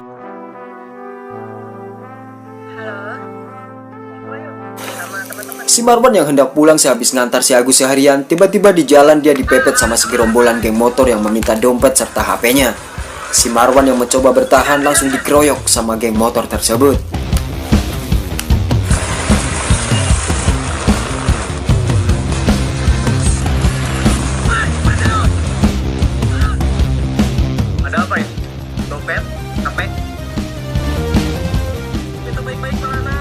Speaker 24: Si Marwan yang hendak pulang sehabis ngantar si Agus seharian, tiba-tiba di jalan dia dipepet sama segerombolan geng motor yang meminta dompet serta HP-nya. Si Marwan yang mencoba bertahan langsung dikeroyok sama geng motor tersebut.
Speaker 23: Ada apa ya? Dompet? HP? Kita baik-baik mana?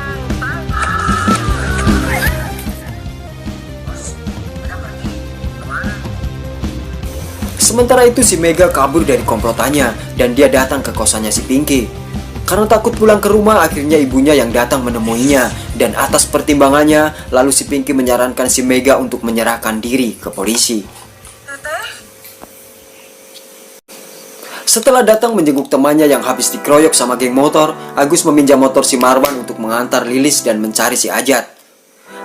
Speaker 24: Sementara itu si Mega kabur dari komplotannya dan dia datang ke kosannya si Pinky. Karena takut pulang ke rumah, akhirnya ibunya yang datang menemuinya, dan atas pertimbangannya lalu si Pinky menyarankan si Mega untuk menyerahkan diri ke polisi. Setelah datang menjenguk temannya yang habis dikeroyok sama geng motor, Agus meminjam motor si Marwan untuk mengantar Lilis dan mencari si Ajat.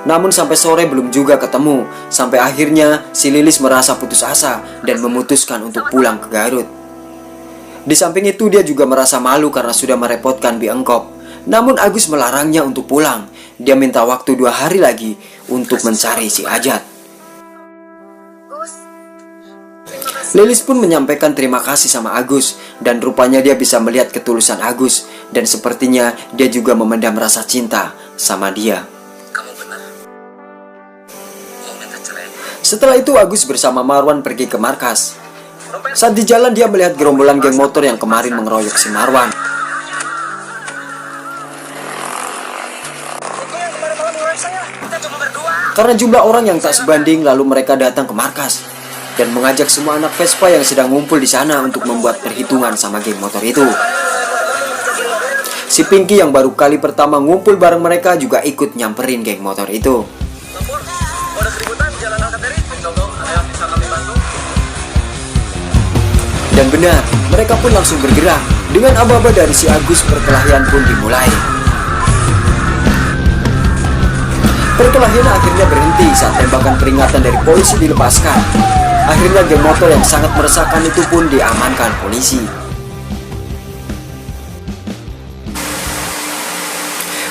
Speaker 24: Namun sampai sore belum juga ketemu. Sampai akhirnya si Lilis merasa putus asa dan memutuskan untuk pulang ke Garut. Di samping itu dia juga merasa malu karena sudah merepotkan Biengkop. Namun Agus melarangnya untuk pulang. Dia minta waktu 2 hari lagi untuk mencari si Ajat. Lilis pun menyampaikan terima kasih sama Agus. Dan rupanya dia bisa melihat ketulusan Agus. Dan sepertinya dia juga memendam rasa cinta sama dia. Setelah itu Agus bersama Marwan pergi ke markas. Saat di jalan dia melihat gerombolan geng motor yang kemarin mengeroyok si Marwan. Karena jumlah orang yang tak sebanding, lalu mereka datang ke markas dan mengajak semua anak Vespa yang sedang ngumpul di sana untuk membuat perhitungan sama geng motor itu. Si Pinky yang baru kali pertama ngumpul bareng mereka juga ikut nyamperin geng motor itu. Dan benar, mereka pun langsung bergerak. Dengan aba-aba dari si Agus, perkelahian pun dimulai. Perkelahian akhirnya berhenti saat tembakan peringatan dari polisi dilepaskan. Akhirnya geng motor yang sangat meresahkan itu pun diamankan polisi.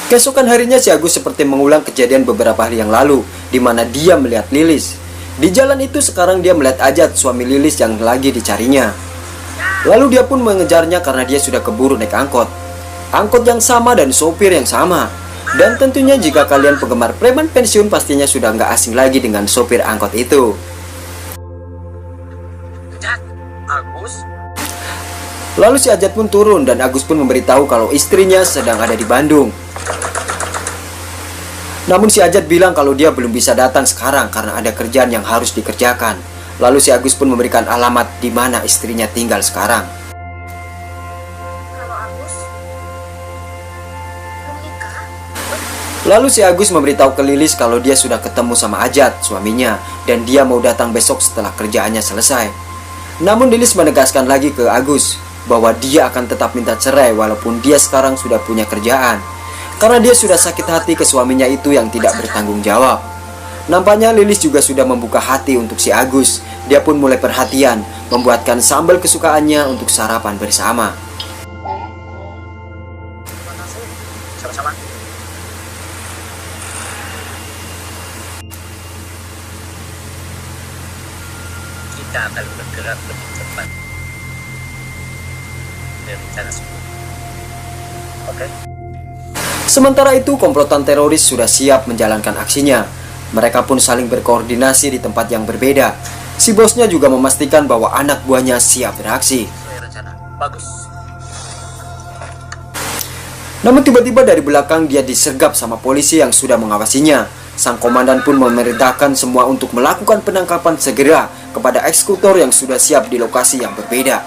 Speaker 24: Keesokan harinya si Agus seperti mengulang kejadian beberapa hari yang lalu, di mana dia melihat Lilis. Di jalan itu sekarang dia melihat Ajat, suami Lilis yang lagi dicarinya. Lalu dia pun mengejarnya karena dia sudah keburu naik angkot. Angkot yang sama dan sopir yang sama. Dan tentunya jika kalian penggemar preman pensiun pastinya sudah nggak asing lagi dengan sopir angkot itu. Lalu si Ajat pun turun dan Agus pun memberitahu kalau istrinya sedang ada di Bandung. Namun si Ajat bilang kalau dia belum bisa datang sekarang karena ada kerjaan yang harus dikerjakan. Lalu si Agus pun memberikan alamat di mana istrinya tinggal sekarang. Lalu si Agus memberitahu ke Lilis kalau dia sudah ketemu sama Ajat, suaminya, dan dia mau datang besok setelah kerjaannya selesai. Namun Lilis menegaskan lagi ke Agus bahwa dia akan tetap minta cerai walaupun dia sekarang sudah punya kerjaan. Karena dia sudah sakit hati ke suaminya itu yang tidak bertanggung jawab. Nampaknya Lilis juga sudah membuka hati untuk si Agus. Dia pun mulai perhatian, membuatkan sambal kesukaannya untuk sarapan bersama.
Speaker 23: Sama-sama. Kita akan bergerak lebih cepat dari rencana sebelumnya. Oke?
Speaker 24: Sementara itu komplotan teroris sudah siap menjalankan aksinya. Mereka pun saling berkoordinasi di tempat yang berbeda. Si bosnya juga memastikan bahwa anak buahnya siap beraksi.
Speaker 23: Bagus.
Speaker 24: Namun tiba-tiba dari belakang dia disergap sama polisi yang sudah mengawasinya. Sang komandan pun memerintahkan semua untuk melakukan penangkapan segera kepada eksekutor yang sudah siap di lokasi yang berbeda.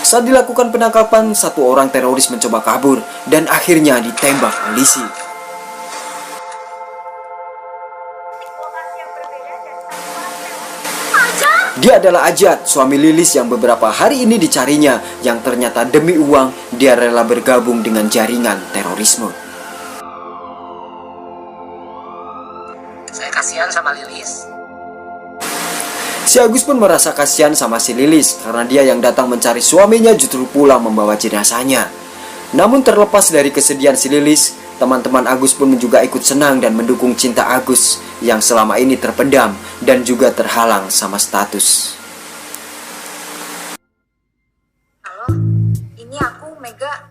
Speaker 24: Saat dilakukan penangkapan, satu orang teroris mencoba kabur dan akhirnya ditembak polisi. Dia adalah Ajat, suami Lilis yang beberapa hari ini dicarinya, yang ternyata demi uang dia rela bergabung dengan jaringan terorisme.
Speaker 23: Saya kasihan sama Lilis.
Speaker 24: Si Agus pun merasa kasihan sama si Lilis karena dia yang datang mencari suaminya justru pulang membawa jenazahnya. Namun terlepas dari kesedihan si Lilis, teman-teman Agus pun juga ikut senang dan mendukung cinta Agus yang selama ini terpendam dan juga terhalang sama status.
Speaker 5: Halo, ini aku Mega.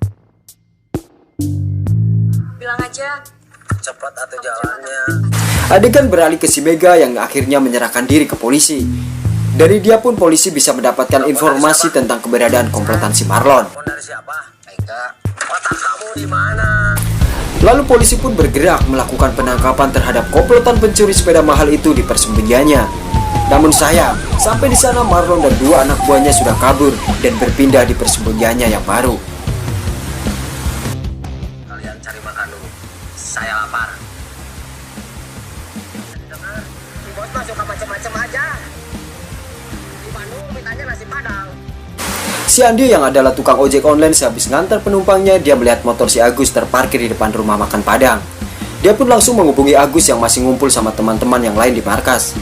Speaker 5: Bilang aja
Speaker 23: cepat atau jalannya.
Speaker 24: Adegan beralih ke si Mega yang akhirnya menyerahkan diri ke polisi. Dari dia pun polisi bisa mendapatkan informasi tentang keberadaan komplotan si Marlon.
Speaker 23: Dari siapa? Mega. Otak kamu di mana?
Speaker 24: Lalu polisi pun bergerak melakukan penangkapan terhadap komplotan pencuri sepeda mahal itu di persembunyiannya. Namun sayang, sampai di sana Marlon dan dua anak buahnya sudah kabur dan berpindah di persembunyiannya yang baru.
Speaker 23: Kalian cari makan dulu. Saya lapar. Dengar, si bos mah suka macam-macam aja. Di Bandung mintanya nasi Padang.
Speaker 24: Si Andi yang adalah tukang ojek online sehabis ngantar penumpangnya, dia melihat motor si Agus terparkir di depan rumah makan Padang. Dia pun langsung menghubungi Agus yang masih ngumpul sama teman-teman yang lain di markas.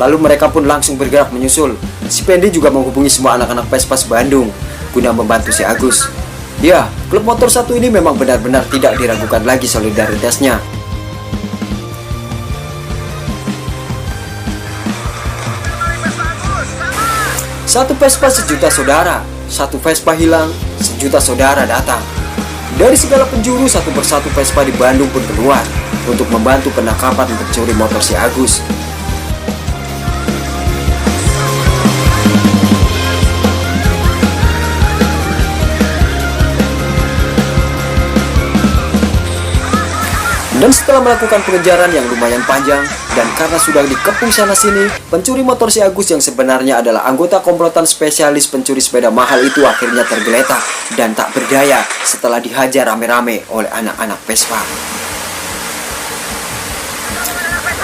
Speaker 24: Lalu mereka pun langsung bergerak menyusul. Si Pendi juga menghubungi semua anak-anak Vespa Bandung guna membantu si Agus. Ya, klub motor satu ini memang benar-benar tidak diragukan lagi solidaritasnya. Satu Vespa sejuta saudara, satu Vespa hilang, sejuta saudara datang. Dari segala penjuru satu persatu Vespa di Bandung pun keluar untuk membantu penangkapan pencuri motor si Agus. Dan setelah melakukan pengejaran yang lumayan panjang, dan karena sudah dikepung sana-sini, pencuri motor si Agus yang sebenarnya adalah anggota komplotan spesialis pencuri sepeda mahal itu akhirnya tergeletak dan tak berdaya setelah dihajar rame-rame oleh anak-anak Vespa.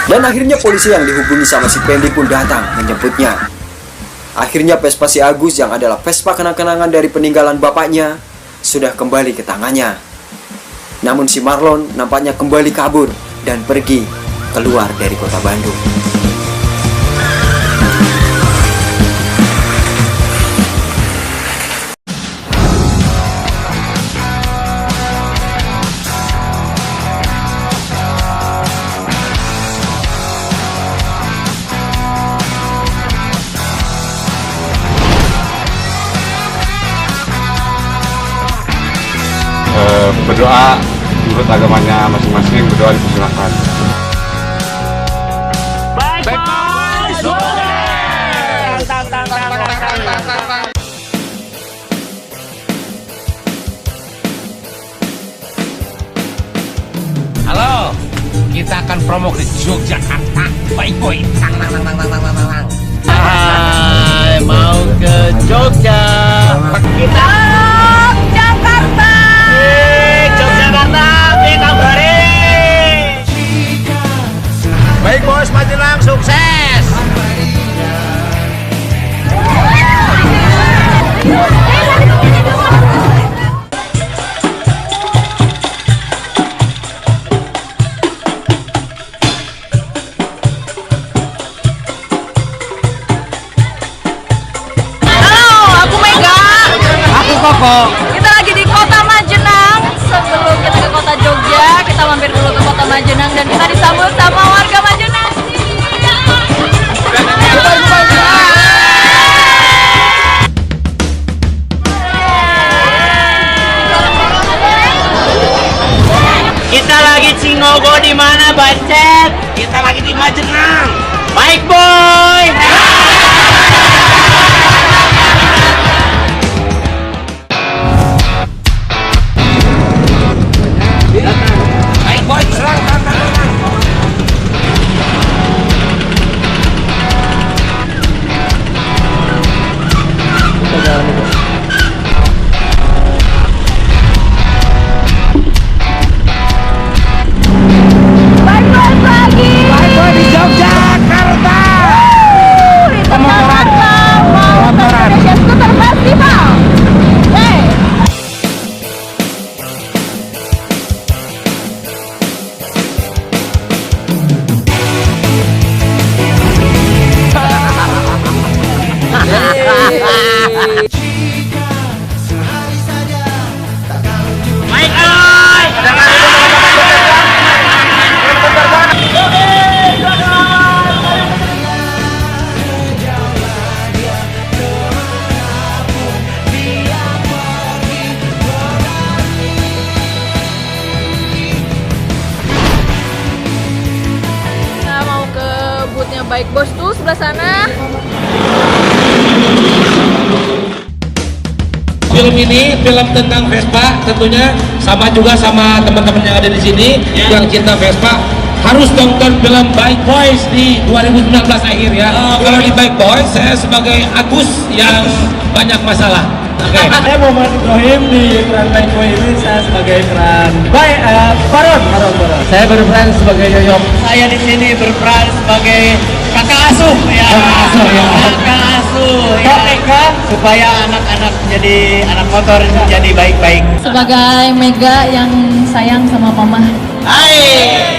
Speaker 24: Dan akhirnya polisi yang dihubungi sama si Pendi pun datang menjemputnya. Akhirnya Vespa si Agus yang adalah Vespa kenang-kenangan dari peninggalan bapaknya sudah kembali ke tangannya. Namun si Marlon nampaknya kembali kabur dan pergi keluar dari kota Bandung.
Speaker 7: Berdoa menurut agamanya masing-masing, berdoa dipersilakan.
Speaker 1: Halo, kita akan promo ke Yogyakarta. Bike Boy.
Speaker 14: Hai, mau ke Jogja. Kita Jakarta. Yogyakarta, kita beri. Baik bos, Majelang sukses.
Speaker 11: Kita lagi di Kota Majenang. Sebelum kita ke Kota Jogja, kita mampir dulu ke Kota Majenang dan kita disambut sama warga Majenang.
Speaker 14: Kita lagi Cingogo di mana, Bacet? Kita lagi di Majenang. Baik, boy.
Speaker 1: Baik Boy, serang.
Speaker 14: Baik boy lagi. Baik boy di Yogyakarta.
Speaker 11: Di Jakarta mau ke Indonesia Scooter Festival. Hey.
Speaker 14: Baik boy.
Speaker 11: Kita mau ke bootnya Bike Boys tuh sebelah sana.
Speaker 15: Film ini film tentang Vespa, tentunya sama juga sama teman-teman yang ada di sini yang cinta Vespa harus nonton film Bike Boys di 2019 akhir ya. Kalau di Bike Boys saya sebagai Agus yang banyak masalah. Oke.
Speaker 14: Saya Muhammad Ibrahim di peran Bike Boy ini, saya sebagai peran Baron. Saya berperan sebagai Yoyok. Saya di sini berperan sebagai kakak asuh ya. Kakak asuh ya. Supaya anak-anak jadi anak motor jadi baik-baik.
Speaker 11: Sebagai Mega yang sayang sama Mama.
Speaker 14: Hai.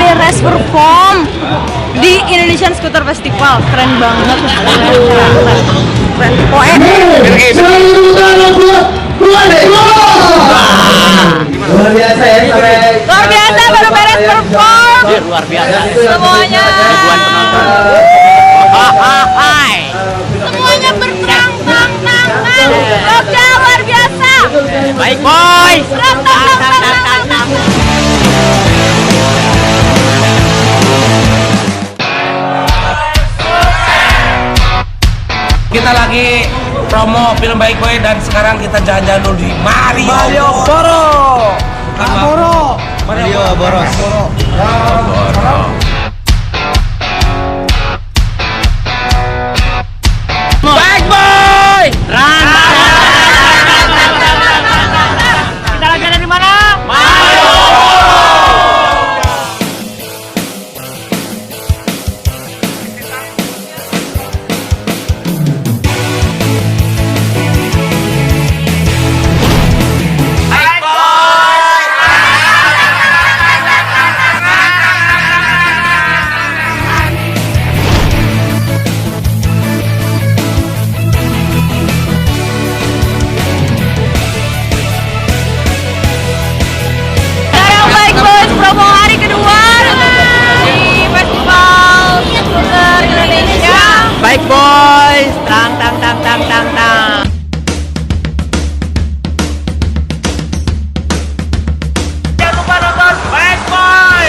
Speaker 10: beres perform di Indonesian Scooter Festival, keren banget, keren.
Speaker 14: Luar biasa ya,
Speaker 10: luar biasa baru beres perform.
Speaker 14: Luar biasa
Speaker 10: semuanya.
Speaker 14: Ribuan penonton.
Speaker 10: Semuanya berperang tangan. Jogja luar biasa.
Speaker 14: Baik boys.
Speaker 15: Kita lagi promo film Baik Boy dan sekarang kita jalan-jalan dulu di Malioboro.
Speaker 14: Baik Boy.
Speaker 10: Kita lagi ada di mana? Promo hari kedua di Festival Scooter Indonesia.
Speaker 14: Baik boys, tang tang tang tang tang tang. Jangan lupa nonton Baik Boy.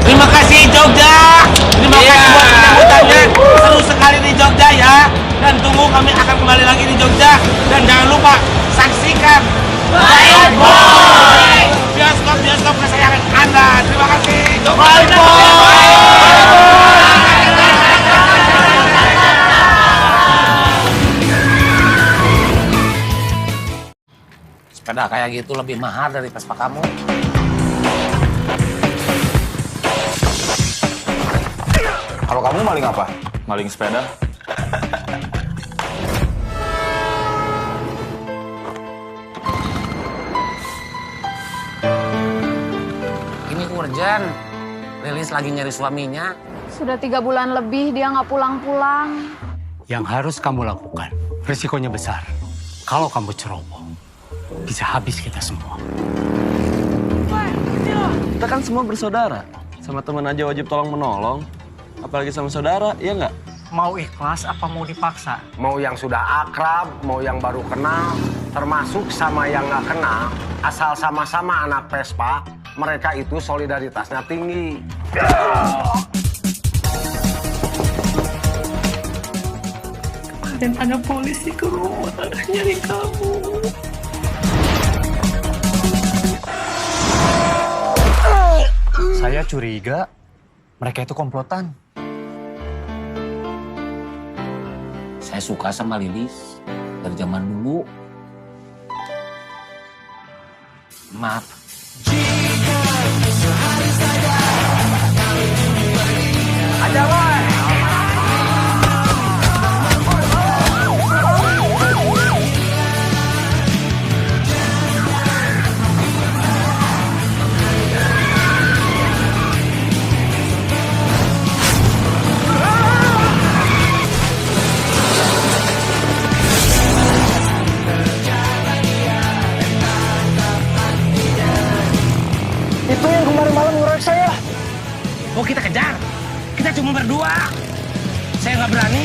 Speaker 15: Terima kasih Jogja. Terima kasih buat penyambutannya. Seru sekali di Jogja ya. Dan tunggu kami akan kembali lagi di Jogja. Dan jangan lupa saksikan Baik Boy, bioskop kesayangan Anda. Terima kasih. Baik Boy.
Speaker 14: Sepeda kayak gitu lebih mahal dari Vespa kamu.
Speaker 6: Kalau kamu maling apa? Maling sepeda?
Speaker 14: Ini urgent. Lilis lagi nyari suaminya.
Speaker 4: Sudah 3 bulan lebih dia nggak pulang-pulang.
Speaker 8: Yang harus kamu lakukan, risikonya besar. Kalau kamu ceroboh, bisa habis kita semua.
Speaker 6: Kita kan semua bersaudara. Sama teman aja wajib tolong menolong. Apalagi sama saudara, iya nggak?
Speaker 8: Mau ikhlas apa mau dipaksa?
Speaker 23: Mau yang sudah akrab, mau yang baru kenal, termasuk sama yang nggak kenal, asal sama-sama anak Vespa, mereka itu solidaritasnya tinggi.
Speaker 8: Dan ada polisi ke rumah nyari kamu. Saya curiga mereka itu komplotan.
Speaker 16: Saya suka sama Lilis dari zaman dulu. Maaf.
Speaker 14: Aja boy. Itu yang kemarin malam ngorek saya. Oh, kita kejar. Kita cuma berdua. Saya nggak berani.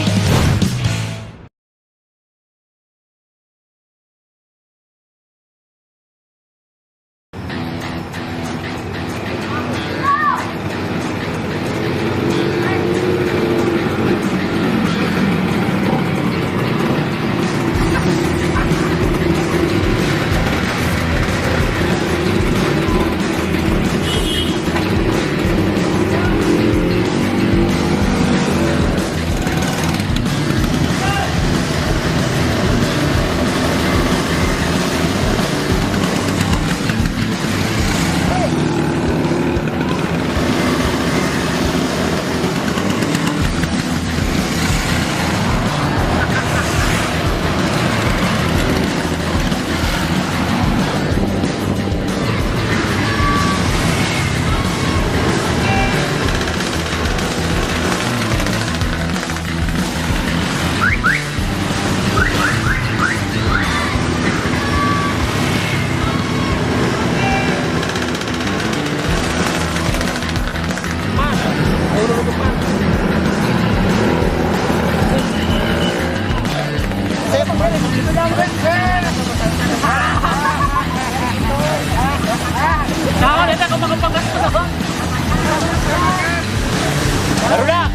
Speaker 14: Garuda,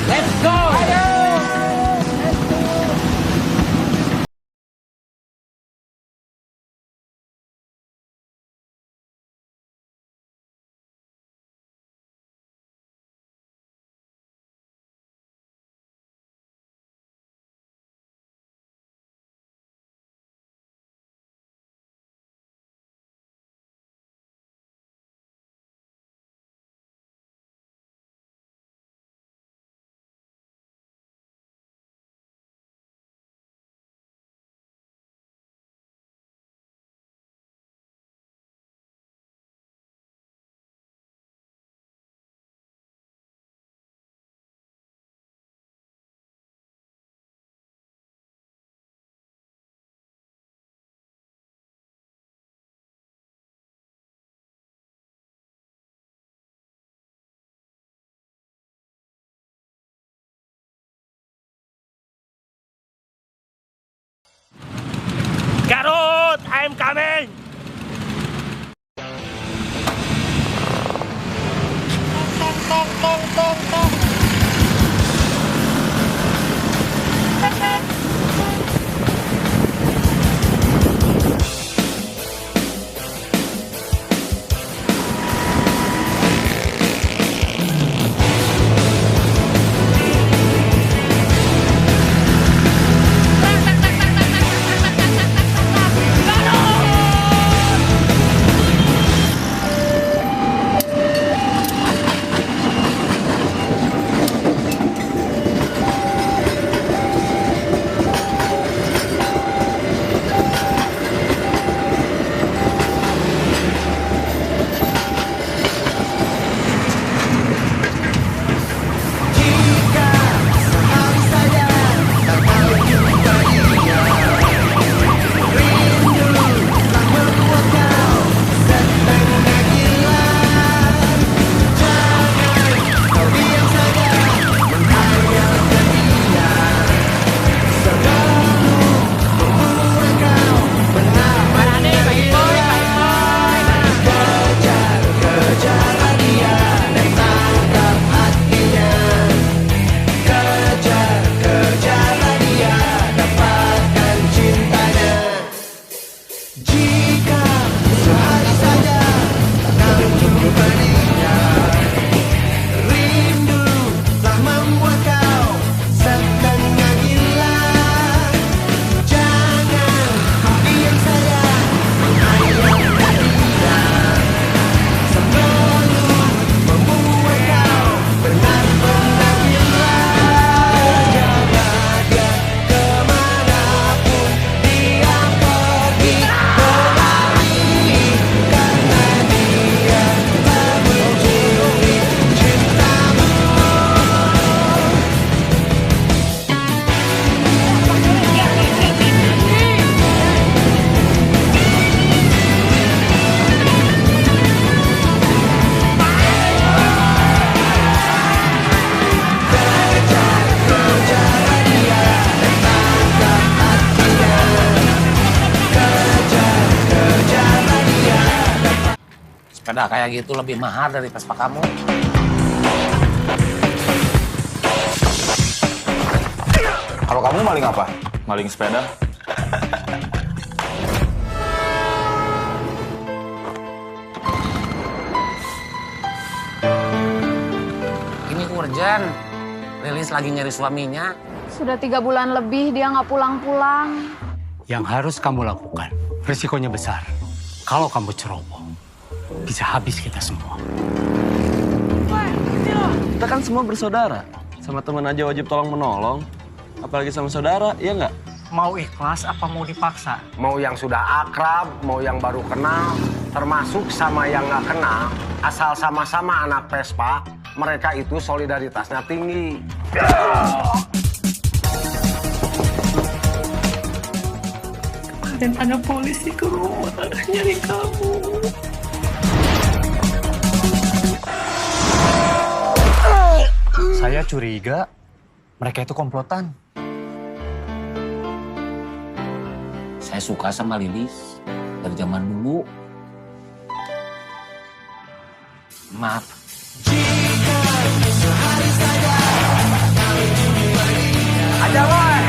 Speaker 14: let's go. Garut, I'm coming. Garut!
Speaker 1: Sepeda kayak gitu lebih mahal dari Vespa kamu.
Speaker 6: Kalau kamu maling apa? Maling sepeda?
Speaker 1: Ini urgent. Lilis lagi nyari suaminya.
Speaker 4: Sudah 3 bulan lebih dia nggak pulang-pulang.
Speaker 8: Yang harus kamu lakukan, risikonya besar. Kalau kamu ceroboh, bisa habis kita semua.
Speaker 6: Kita kan semua bersaudara. Sama teman aja wajib tolong menolong. Apalagi sama saudara, iya nggak?
Speaker 8: Mau ikhlas apa mau dipaksa?
Speaker 23: Mau yang sudah akrab, mau yang baru kenal, termasuk sama yang nggak kenal, asal sama-sama anak Vespa, mereka itu solidaritasnya tinggi.
Speaker 14: Dan ada polisi ke rumah nyari kamu.
Speaker 8: Saya curiga mereka itu komplotan.
Speaker 16: Saya suka sama Lilis dari zaman dulu.
Speaker 1: Maaf.
Speaker 14: Aja boy.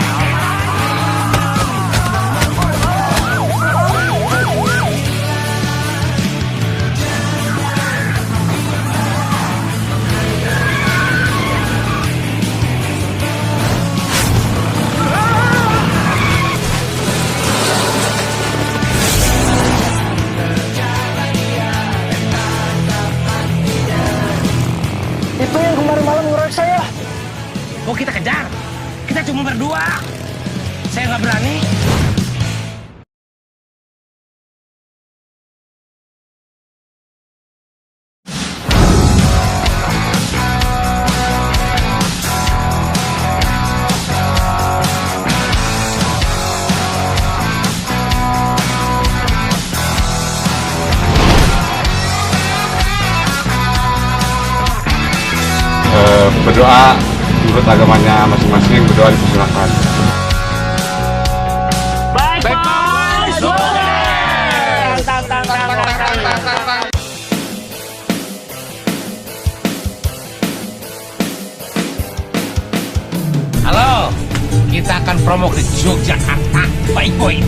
Speaker 14: Itu yang kemarin malam ngeroyok saya. Oh kita kejar. Kita cuma berdua. Saya nggak berani.
Speaker 7: Berdoa menurut agamanya masing-masing, berdoa dipersilakan.
Speaker 14: Baik, boys.
Speaker 1: Halo, kita akan promo ke Yogyakarta. Baik boy.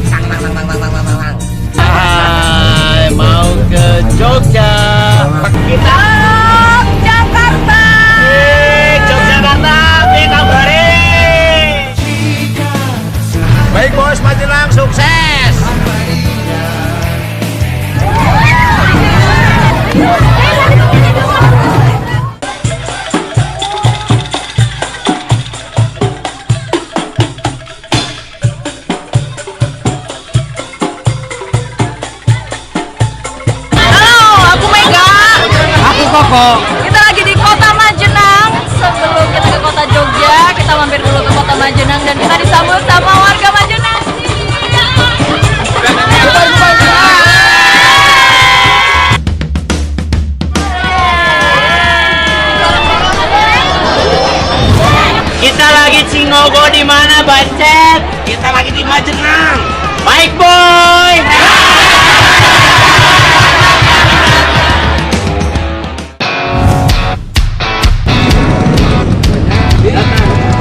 Speaker 14: Hai, mau ke Jogja. Kita Jakarta. Yogyakarta, dikabarin.
Speaker 1: Baik bos, Majelang sukses.
Speaker 11: Kita lagi di Kota Majenang. Sebelum kita ke Kota Jogja, kita mampir dulu ke Kota Majenang dan kita disambut sama warga Majenang.
Speaker 14: Kita lagi Cingogo di mana, Bacet? Kita lagi di Majenang. Baik, boy.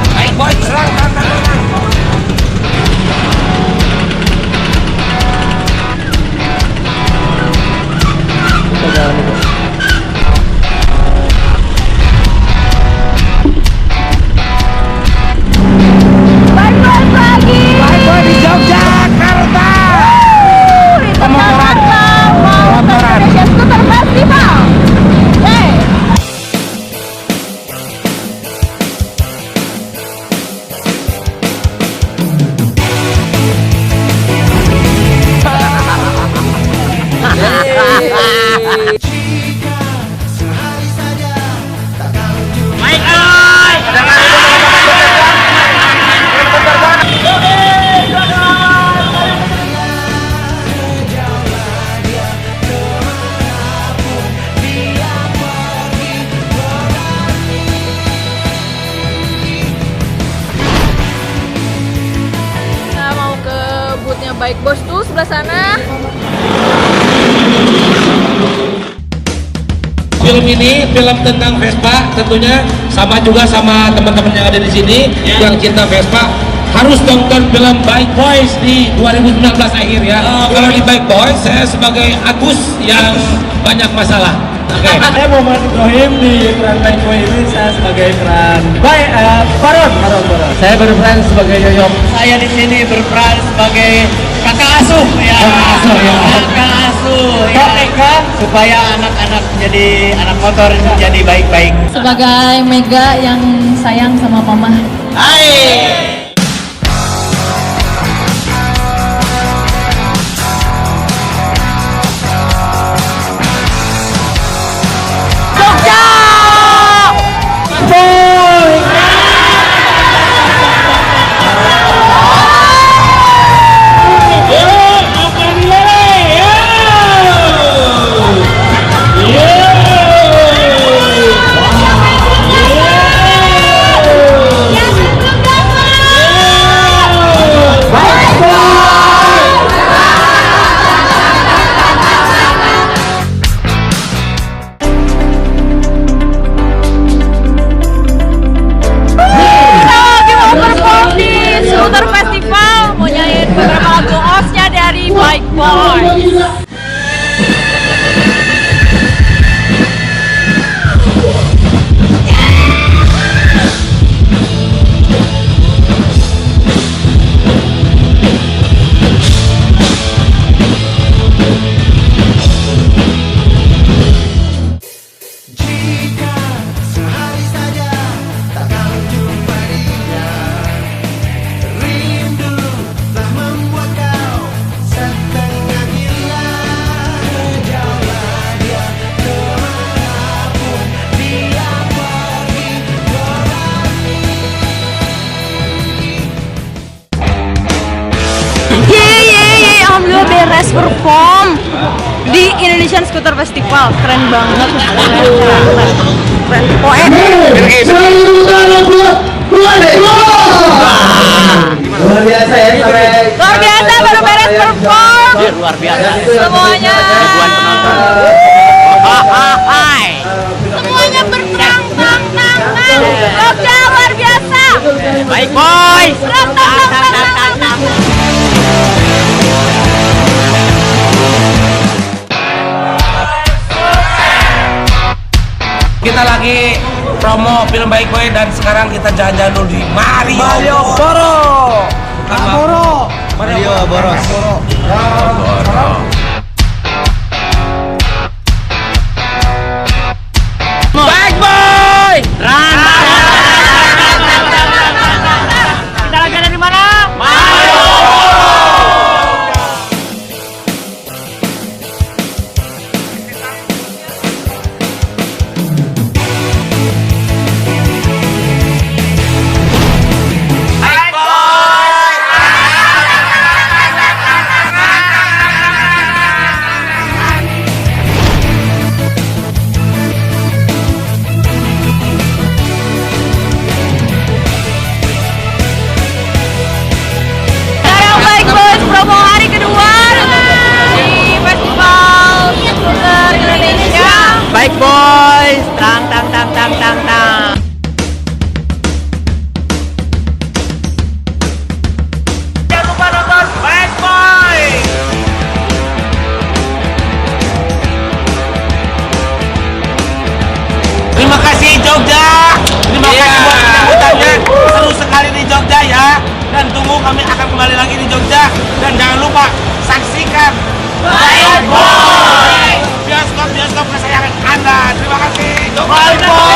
Speaker 1: Baik boy, serang.
Speaker 14: Baik boy di Yogyakarta.
Speaker 11: Jakarta mau ke Indonesia Scooter Festival. Hey.
Speaker 14: Baik boy.
Speaker 11: Kita mau ke bootnya Bike Boys tuh sebelah sana.
Speaker 15: film ini film tentang Vespa, tentunya sama juga sama teman-teman yang ada di sini yang cinta Vespa harus tonton film Bike Boys di 2019 akhir ya. Kalau di Bike Boys saya sebagai Agus yang banyak masalah. Oke.
Speaker 9: Saya Muhammad Ibrahim di peran Bike Boy ini, saya sebagai peran Baron. Saya berperan sebagai Yoyok. Saya di sini berperan sebagai kakak asuh ya. Kakak asuh ya. Supaya anak-anak jadi anak motor jadi baik-baik.
Speaker 11: Sebagai Mega yang sayang sama mama.
Speaker 14: Hai.
Speaker 10: Bike Boys. Alhamdulillah beres perform di Indonesian Scooter Festival, keren banget, keren.
Speaker 14: Luar biasa ya,
Speaker 10: luar biasa baru beres perform.
Speaker 14: Luar biasa
Speaker 10: semuanya. Semuanya berperang tangan. Jogja luar biasa.
Speaker 14: Bike Boys.
Speaker 15: Kita lagi promo film Bike Boy dan sekarang kita jalan-jalan dulu di Malioboro.
Speaker 14: Bike Boy.
Speaker 10: Kita lagi ada di mana? Promo hari kedua di Festival Scooter Indonesia.
Speaker 14: Bike Boys. Tang. Jangan lupa nonton Bike Boys.
Speaker 15: Terima kasih Jogja. Terima kasih buat penyambutannya. Seru sekali di Jogja ya. Dan tunggu kami akan kembali lagi di Jogja. Dan jangan lupa saksikan
Speaker 14: Bike Boys.
Speaker 15: bioskop kesayangan Anda. Terima kasih.
Speaker 14: Bike Boys.